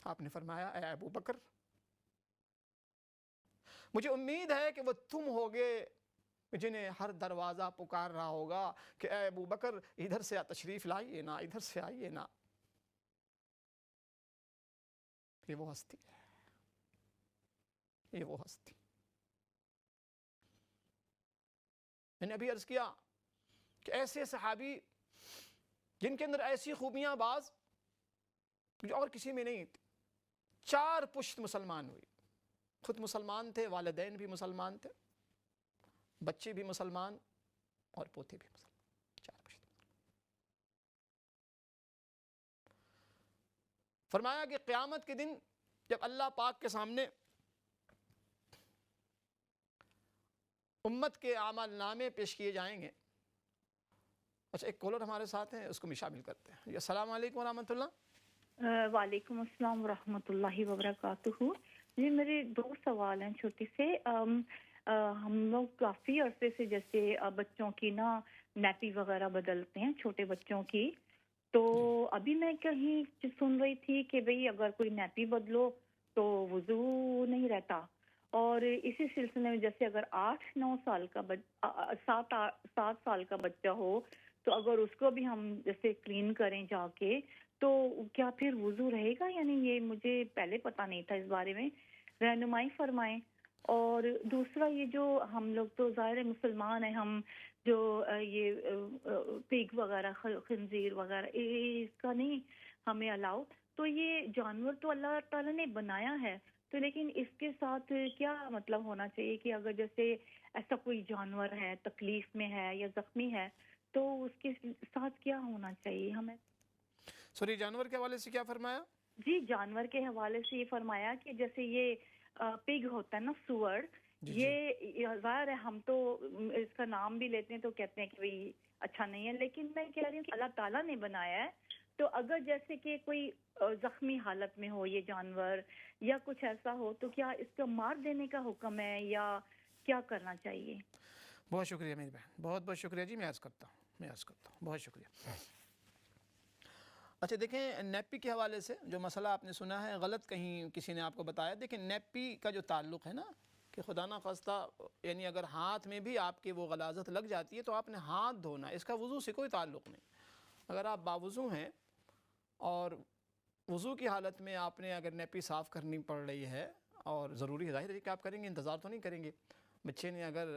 آپ نے فرمایا اے ابو بکر مجھے امید ہے کہ وہ تم ہوگے جنہیں ہر دروازہ پکار رہا ہوگا کہ اے ابو بکر ادھر سے تشریف لائیے نا، ادھر سے آئیے نا۔ یہ وہ ہستی ہے، یہ وہ ہستی۔ میں نے ابھی عرض کیا کہ ایسے صحابی جن کے اندر ایسی خوبیاں بعض جو اور کسی میں نہیں تھی، 4 پشت مسلمان ہوئی، خود مسلمان تھے، والدین بھی مسلمان تھے، بچے بھی مسلمان اور پوتے بھی مسلمان، 4 پشت۔ فرمایا کہ قیامت کے دن جب اللہ پاک کے سامنے امت کے اعمال نامے پیش کیے جائیں گے۔ اچھا ایک کالر ہمارے ساتھ ہیں، اس کو بھی شامل کرتے ہیں۔ السلام علیکم ورحمۃ اللہ۔ وعلیکم السلام ورحمۃ اللہ وبرکاتہ۔ جی میرے 2 سوال ہیں چھوٹے سے۔ ہم لوگ کافی عرصے سے جیسے بچوں کی نا نیپی وغیرہ بدلتے ہیں، چھوٹے بچوں کی، تو ابھی میں کہیں سن رہی تھی کہ بھئی اگر کوئی نیپی بدلو تو وضو نہیں رہتا، اور اسی سلسلے میں جیسے اگر 8-9 سال کا 7 سال کا بچہ ہو تو اگر اس کو بھی ہم جیسے کلین کریں جا کے تو کیا پھر وضو رہے گا؟ یعنی یہ مجھے پہلے پتہ نہیں تھا، اس بارے میں رہنمائی فرمائیں۔ اور دوسرا یہ جو ہم لوگ تو ظاہر مسلمان ہیں، ہم جو یہ پگ وغیرہ خنزیر وغیرہ اس کا نہیں ہمیں الاؤ، تو یہ جانور تو اللہ تعالیٰ نے بنایا ہے، تو لیکن اس کے ساتھ کیا مطلب ہونا چاہیے کہ اگر جیسے ایسا کوئی جانور ہے تکلیف میں ہے یا زخمی ہے تو اس کے ساتھ کیا ہونا چاہیے ہمیں؟ سوری جانور کے حوالے سے کیا فرمایا؟ جی جانور کے حوالے سے یہ فرمایا کہ جیسے یہ پگ ہوتا ہے نا، سور، یہ ظاہر ہے ہم تو اس کا نام بھی لیتے ہیں تو کہتے ہیں کہ بھئی اچھا نہیں ہے، لیکن میں کہہ رہی ہوں کہ اللہ تعالیٰ نے بنایا ہے، تو اگر جیسے کہ کوئی زخمی حالت میں ہو یہ جانور یا کچھ ایسا ہو تو کیا اس کا مار دینے کا حکم ہے یا کیا کرنا چاہیے؟ بہت شکریہ میری بہن، بہت بہت شکریہ جی، میں عرض کرتا ہوں، بہت شکریہ۔ اچھا دیکھیں نیپی کے حوالے سے جو مسئلہ آپ نے سنا ہے، غلط کہیں کسی نے آپ کو بتایا۔ دیکھیں نیپی کا جو تعلق ہے نا کہ خدا نہ خواستہ یعنی اگر ہاتھ میں بھی آپ کے وہ غلاظت لگ جاتی ہے تو آپ نے ہاتھ دھونا، اس کا وضو سے کوئی تعلق نہیں۔ اگر آپ باوضو ہیں اور وضو کی حالت میں آپ نے اگر نیپی صاف کرنی پڑ رہی ہے، اور ضروری ہے ظاہر ہے کہ آپ کریں گے، انتظار تو نہیں کریں گے۔ بچے نے اگر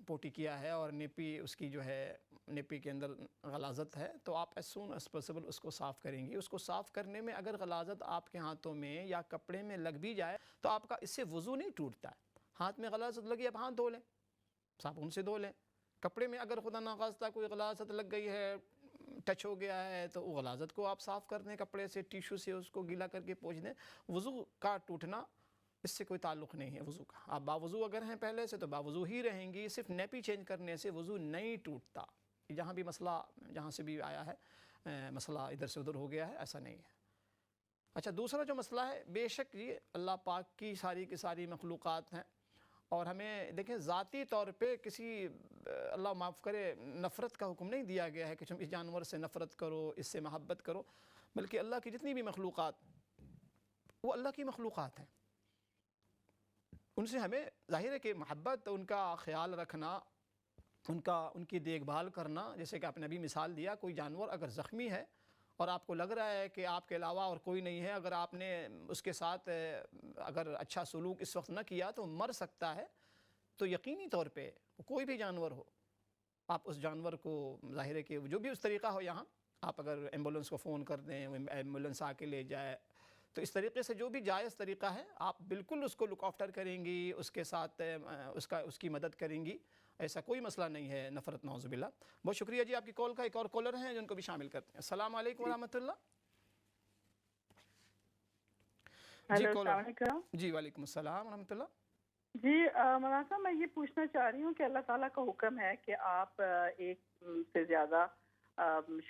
پوٹی کیا ہے اور نیپی اس کی جو ہے نیپی کے اندر غلاظت ہے تو آپ as soon as possible اس کو صاف کریں گی۔ اس کو صاف کرنے میں اگر غلاظت آپ کے ہاتھوں میں یا کپڑے میں لگ بھی جائے تو آپ کا اس سے وضو نہیں ٹوٹتا ہے۔ ہاتھ میں غلاظت لگی آپ ہاتھ دھو لیں، صابن سے دھو لیں۔ کپڑے میں اگر خدا نخواستہ کوئی غلاظت لگ گئی ہے، ٹچ ہو گیا ہے، تو وہ غلاظت کو آپ صاف کر دیں، کپڑے سے ٹیشو سے اس کو گیلا کر کے پوچھ دیں۔ وضو کا ٹوٹنا اس سے کوئی تعلق نہیں ہے وضو کا۔ آپ باوضو اگر ہیں پہلے سے تو باوضو ہی رہیں گی، صرف نیپی چینج کرنے سے وضو نہیں ٹوٹتا۔ جہاں بھی مسئلہ جہاں سے بھی آیا ہے مسئلہ ادھر سے ادھر ہو گیا ہے، ایسا نہیں ہے۔ اچھا دوسرا جو مسئلہ ہے، بے شک یہ اللہ پاک کی ساری مخلوقات ہیں، اور ہمیں دیکھیں ذاتی طور پہ کسی اللہ معاف کرے نفرت کا حکم نہیں دیا گیا ہے کہ تم اس جانور سے نفرت کرو، اس سے محبت کرو، بلکہ اللہ کی جتنی بھی مخلوقات وہ اللہ کی مخلوقات ہیں، ان سے ہمیں ظاہر ہے کہ محبت، ان کا خیال رکھنا، ان کی دیکھ بھال کرنا۔ جیسے کہ آپ نے ابھی مثال دیا، کوئی جانور اگر زخمی ہے اور آپ کو لگ رہا ہے کہ آپ کے علاوہ اور کوئی نہیں ہے، اگر آپ نے اس کے ساتھ اگر اچھا سلوک اس وقت نہ کیا تو مر سکتا ہے، تو یقینی طور پہ کوئی بھی جانور ہو آپ اس جانور کو ظاہر ہے کہ جو بھی اس طریقہ ہو، یہاں آپ اگر ایمبولنس کو فون کر دیں، ایمبولنس آ کے لے جائے، تو اس طریقے سے جو بھی جائز طریقہ ہے آپ بالکل اس کو لک آفٹر کریں گی، اس کے ساتھ اس کی مدد کریں گی، ایسا کوئی مسئلہ نہیں ہے نفرت نعوذ باللہ۔ بہت شکریہ جی آپ کی کال کا۔ ایک اور کالر ہیں جن کو بھی شامل کرتے ہیں۔ السلام علیکم ورحمۃ اللہ۔ جی السلام علیکم۔ جی وعلیکم السلام ورحمۃ اللہ۔ جی مولانا صاحب میں یہ پوچھنا چاہ رہی ہوں کہ اللہ تعالیٰ کا حکم ہے کہ آپ ایک سے زیادہ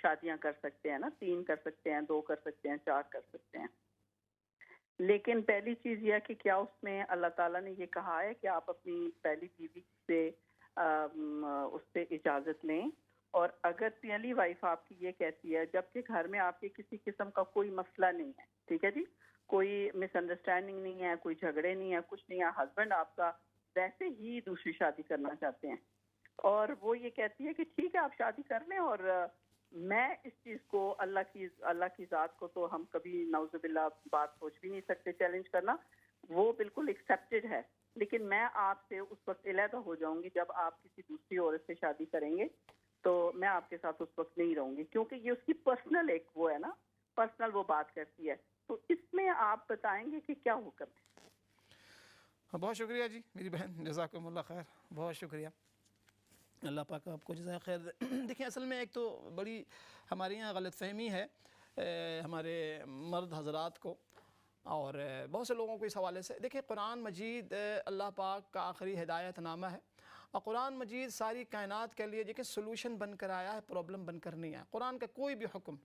شادیاں کر سکتے ہیں نا، 3 کر سکتے ہیں، 2 کر سکتے ہیں، 4 کر سکتے ہیں، لیکن پہلی چیز یہ ہے کہ کیا اس میں اللہ تعالیٰ نے یہ کہا ہے کہ آپ اپنی پہلی بیوی سے اس سے اجازت لیں، اور اگر پہلی وائف آپ کی یہ کہتی ہے جبکہ گھر میں آپ کے کسی قسم کا کوئی مسئلہ نہیں ہے، ٹھیک ہے جی، کوئی مس انڈرسٹینڈنگ نہیں ہے، کوئی جھگڑے نہیں ہے، کچھ نہیں ہے، ہسبینڈ آپ کا ویسے ہی دوسری شادی کرنا چاہتے ہیں اور وہ یہ کہتی ہے کہ ٹھیک ہے آپ شادی کر لیں، اور میں اس چیز کو اللہ کی ذات کو تو ہم کبھی نعوذ باللہ بات سوچ بھی نہیں سکتے چیلنج کرنا، وہ بالکل ایکسیپٹڈ ہے، لیکن میں آپ سے اس وقت علیحدہ ہو جاؤں گی جب آپ کسی دوسری عورت سے شادی کریں گے، تو میں آپ کے ساتھ اس وقت نہیں رہوں گی، کیونکہ یہ اس کی پرسنل ایک وہ ہے نا، پرسنل وہ بات کرتی ہے، تو اس میں آپ بتائیں گے کہ کیا حکم ہے؟ بہت شکریہ جی میری بہن، جزاکم اللہ خیر، بہت شکریہ، اللہ پاک آپ کو جزائے خیر دے۔ دیکھیں اصل میں ایک تو بڑی ہمارے یہاں غلط فہمی ہے ہمارے مرد حضرات کو اور بہت سے لوگوں کو اس حوالے سے۔ دیکھیں قرآن مجید اللہ پاک کا آخری ہدایت نامہ ہے، اور قرآن مجید ساری کائنات کے لیے دیکھیں سلوشن بن کر آیا ہے، پرابلم بن کر نہیں آیا۔ قرآن کا کوئی بھی حکم،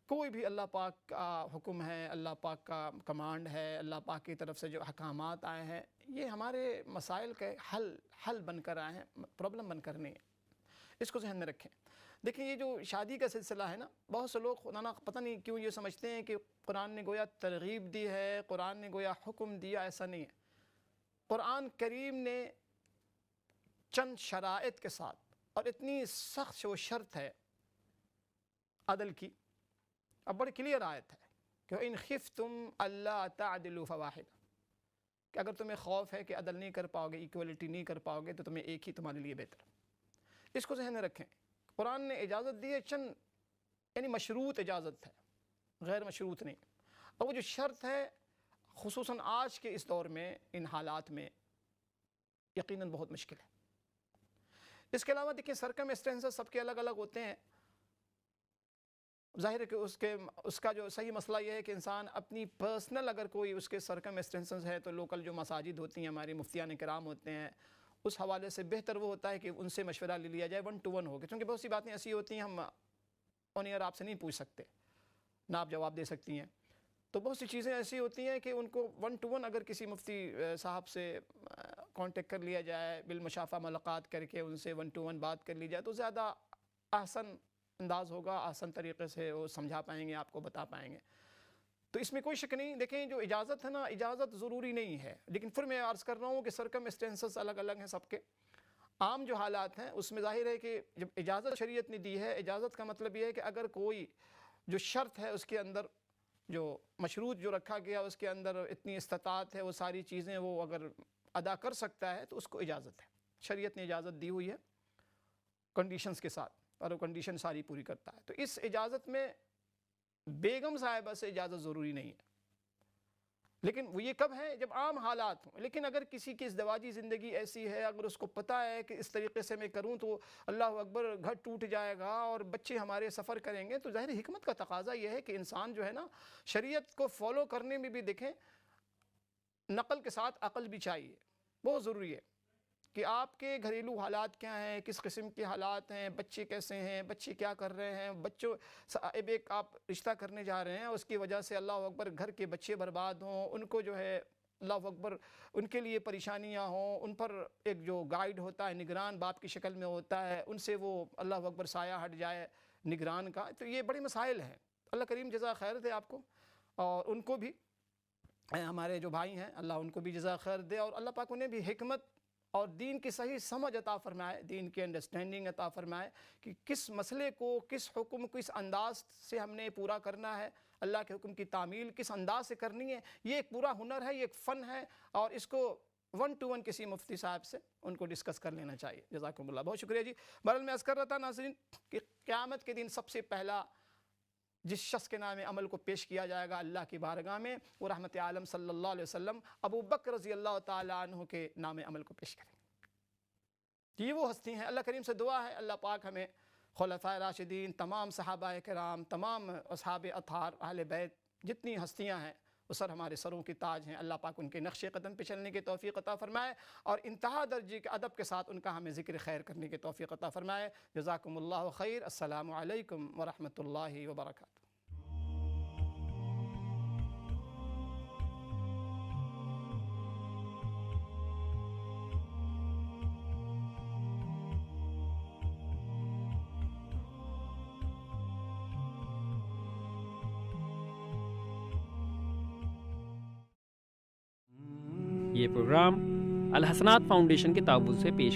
کوئی بھی اللہ پاک کا حکم ہے، اللہ پاک کا کمانڈ ہے، اللہ پاک کی طرف سے جو احکامات آئے ہیں، یہ ہمارے مسائل کے حل بن کر آئے ہیں، پرابلم بن کر نہیں ہے، اس کو ذہن میں رکھیں۔ دیکھیں یہ جو شادی کا سلسلہ ہے نا، بہت سے لوگ خدا نہ پتہ نہیں کیوں یہ سمجھتے ہیں کہ قرآن نے گویا ترغیب دی ہے، قرآن نے گویا حکم دیا، ایسا نہیں ہے۔ قرآن کریم نے چند شرائط کے ساتھ، اور اتنی سخت وہ شرط ہے عدل کی، اب بڑی کلیئر آیت ہے کہ ان خفتم اللہ تعدلوا فواحد، کہ اگر تمہیں خوف ہے کہ عدل نہیں کر پاؤ گے، ایکولیٹی نہیں کر پاؤ گے، تو تمہیں ایک ہی تمہارے لیے بہتر۔ اس کو ذہن میں رکھیں، قرآن نے اجازت دی ہے چند، یعنی مشروط اجازت ہے، غیر مشروط نہیں، اور وہ جو شرط ہے خصوصاً آج کے اس دور میں ان حالات میں یقیناً بہت مشکل ہے۔ اس کے علاوہ دیکھیں سرکمسٹینسز سب کے الگ الگ ہوتے ہیں، ظاہر ہے کہ اس کا جو صحیح مسئلہ یہ ہے کہ انسان اپنی پرسنل اگر کوئی اس کے سرکمسٹینسز ہے تو لوکل جو مساجد ہوتی ہیں، ہماری مفتیان کرام ہوتے ہیں، اس حوالے سے بہتر وہ ہوتا ہے کہ ان سے مشورہ لے لیا جائے، 1 to 1 ہو کے، کیونکہ بہت سی باتیں ایسی ہوتی ہیں ہم آن ایئر آپ سے نہیں پوچھ سکتے، نہ آپ جواب دے سکتی ہیں، تو بہت سی چیزیں ایسی ہوتی ہیں کہ ان کو 1 to 1 اگر کسی مفتی صاحب سے کانٹیکٹ کر لیا جائے، بالمشافہ ملاقات کر کے ان سے 1 to 1 بات کر لی جائے، تو زیادہ احسن انداز ہوگا، آسان طریقے سے وہ سمجھا پائیں گے، آپ کو بتا پائیں گے۔ تو اس میں کوئی شک نہیں، دیکھیں جو اجازت ہے نا، اجازت ضروری نہیں ہے، لیکن پھر میں عرض کر رہا ہوں کہ سرکمسٹینسز الگ الگ ہیں سب کے، عام جو حالات ہیں اس میں ظاہر ہے کہ جب اجازت شریعت نے دی ہے، اجازت کا مطلب یہ ہے کہ اگر کوئی جو شرط ہے اس کے اندر، جو مشروط جو رکھا گیا اس کے اندر اتنی استطاعت ہے، وہ ساری چیزیں وہ اگر ادا کر سکتا ہے تو اس کو اجازت ہے، شریعت نے اجازت دی ہوئی ہے کنڈیشنز کے ساتھ، اور وہ کنڈیشن ساری پوری کرتا ہے۔ تو اس اجازت میں بیگم صاحبہ سے اجازت ضروری نہیں ہے، لیکن وہ یہ کب ہے جب عام حالات ہوں۔ لیکن اگر کسی کی ازدواجی زندگی ایسی ہے، اگر اس کو پتہ ہے کہ اس طریقے سے میں کروں تو اللہ اکبر گھر ٹوٹ جائے گا اور بچے ہمارے سفر کریں گے، تو ظاہر حکمت کا تقاضا یہ ہے کہ انسان جو ہے نا شریعت کو فالو کرنے میں بھی دیکھیں نقل کے ساتھ عقل بھی چاہیے، بہت ضروری ہے کہ آپ کے گھریلو حالات کیا ہیں، کس قسم کے حالات ہیں، بچے کیسے ہیں، بچے کیا کر رہے ہیں، بچوں اب ایک آپ رشتہ کرنے جا رہے ہیں، اس کی وجہ سے اللہ اکبر گھر کے بچے برباد ہوں، ان کو جو ہے اللہ اکبر ان کے لیے پریشانیاں ہوں، ان پر ایک جو گائیڈ ہوتا ہے، نگران باپ کی شکل میں ہوتا ہے، ان سے وہ اللہ اکبر سایہ ہٹ جائے نگران کا، تو یہ بڑے مسائل ہیں۔ اللہ کریم جزا خیر دے آپ کو، اور ان کو بھی ہمارے جو بھائی ہیں اللہ ان کو بھی جزا خیر دے، اور اللہ پاک انہیں بھی حکمت اور دین کی صحیح سمجھ عطا فرمائے، دین کی انڈرسٹینڈنگ عطا فرمائے کہ کس مسئلے کو، کس حکم کو کس انداز سے ہم نے پورا کرنا ہے، اللہ کے حکم کی تعمیل کس انداز سے کرنی ہے، یہ ایک پورا ہنر ہے، یہ ایک فن ہے، اور اس کو 1 to 1 کسی مفتی صاحب سے ان کو ڈسکس کر لینا چاہیے۔ جزاکم اللہ، بہت شکریہ جی۔ بہرحال میں عرض کر رہا تھا ناظرین کہ قیامت کے دن سب سے پہلا جس شخص کے نام عمل کو پیش کیا جائے گا اللہ کی بارگاہ میں، وہ رحمت عالم صلی اللہ علیہ وسلم ابو بکر رضی اللہ تعالیٰ عنہ کے نام عمل کو پیش کریں گے۔ یہ وہ ہستی ہیں، اللہ کریم سے دعا ہے اللہ پاک ہمیں خلفائے راشدین، تمام صحابہ کرام، تمام اصحاب اطہار، اہل بیت، جتنی ہستیاں ہیں وہ سر ہمارے سروں کی تاج ہیں، اللہ پاک ان کے نقش قدم پہ چلنے کی توفیق عطا فرمائے، اور انتہا درجے کے ادب کے ساتھ ان کا ہمیں ذکر خیر کرنے کی توفیق عطا فرمائے۔ جزاکم اللہ خیر، السلام علیکم ورحمۃ اللہ وبرکاتہ۔ یہ پروگرام الحسنات فاؤنڈیشن کے تعاون سے پیش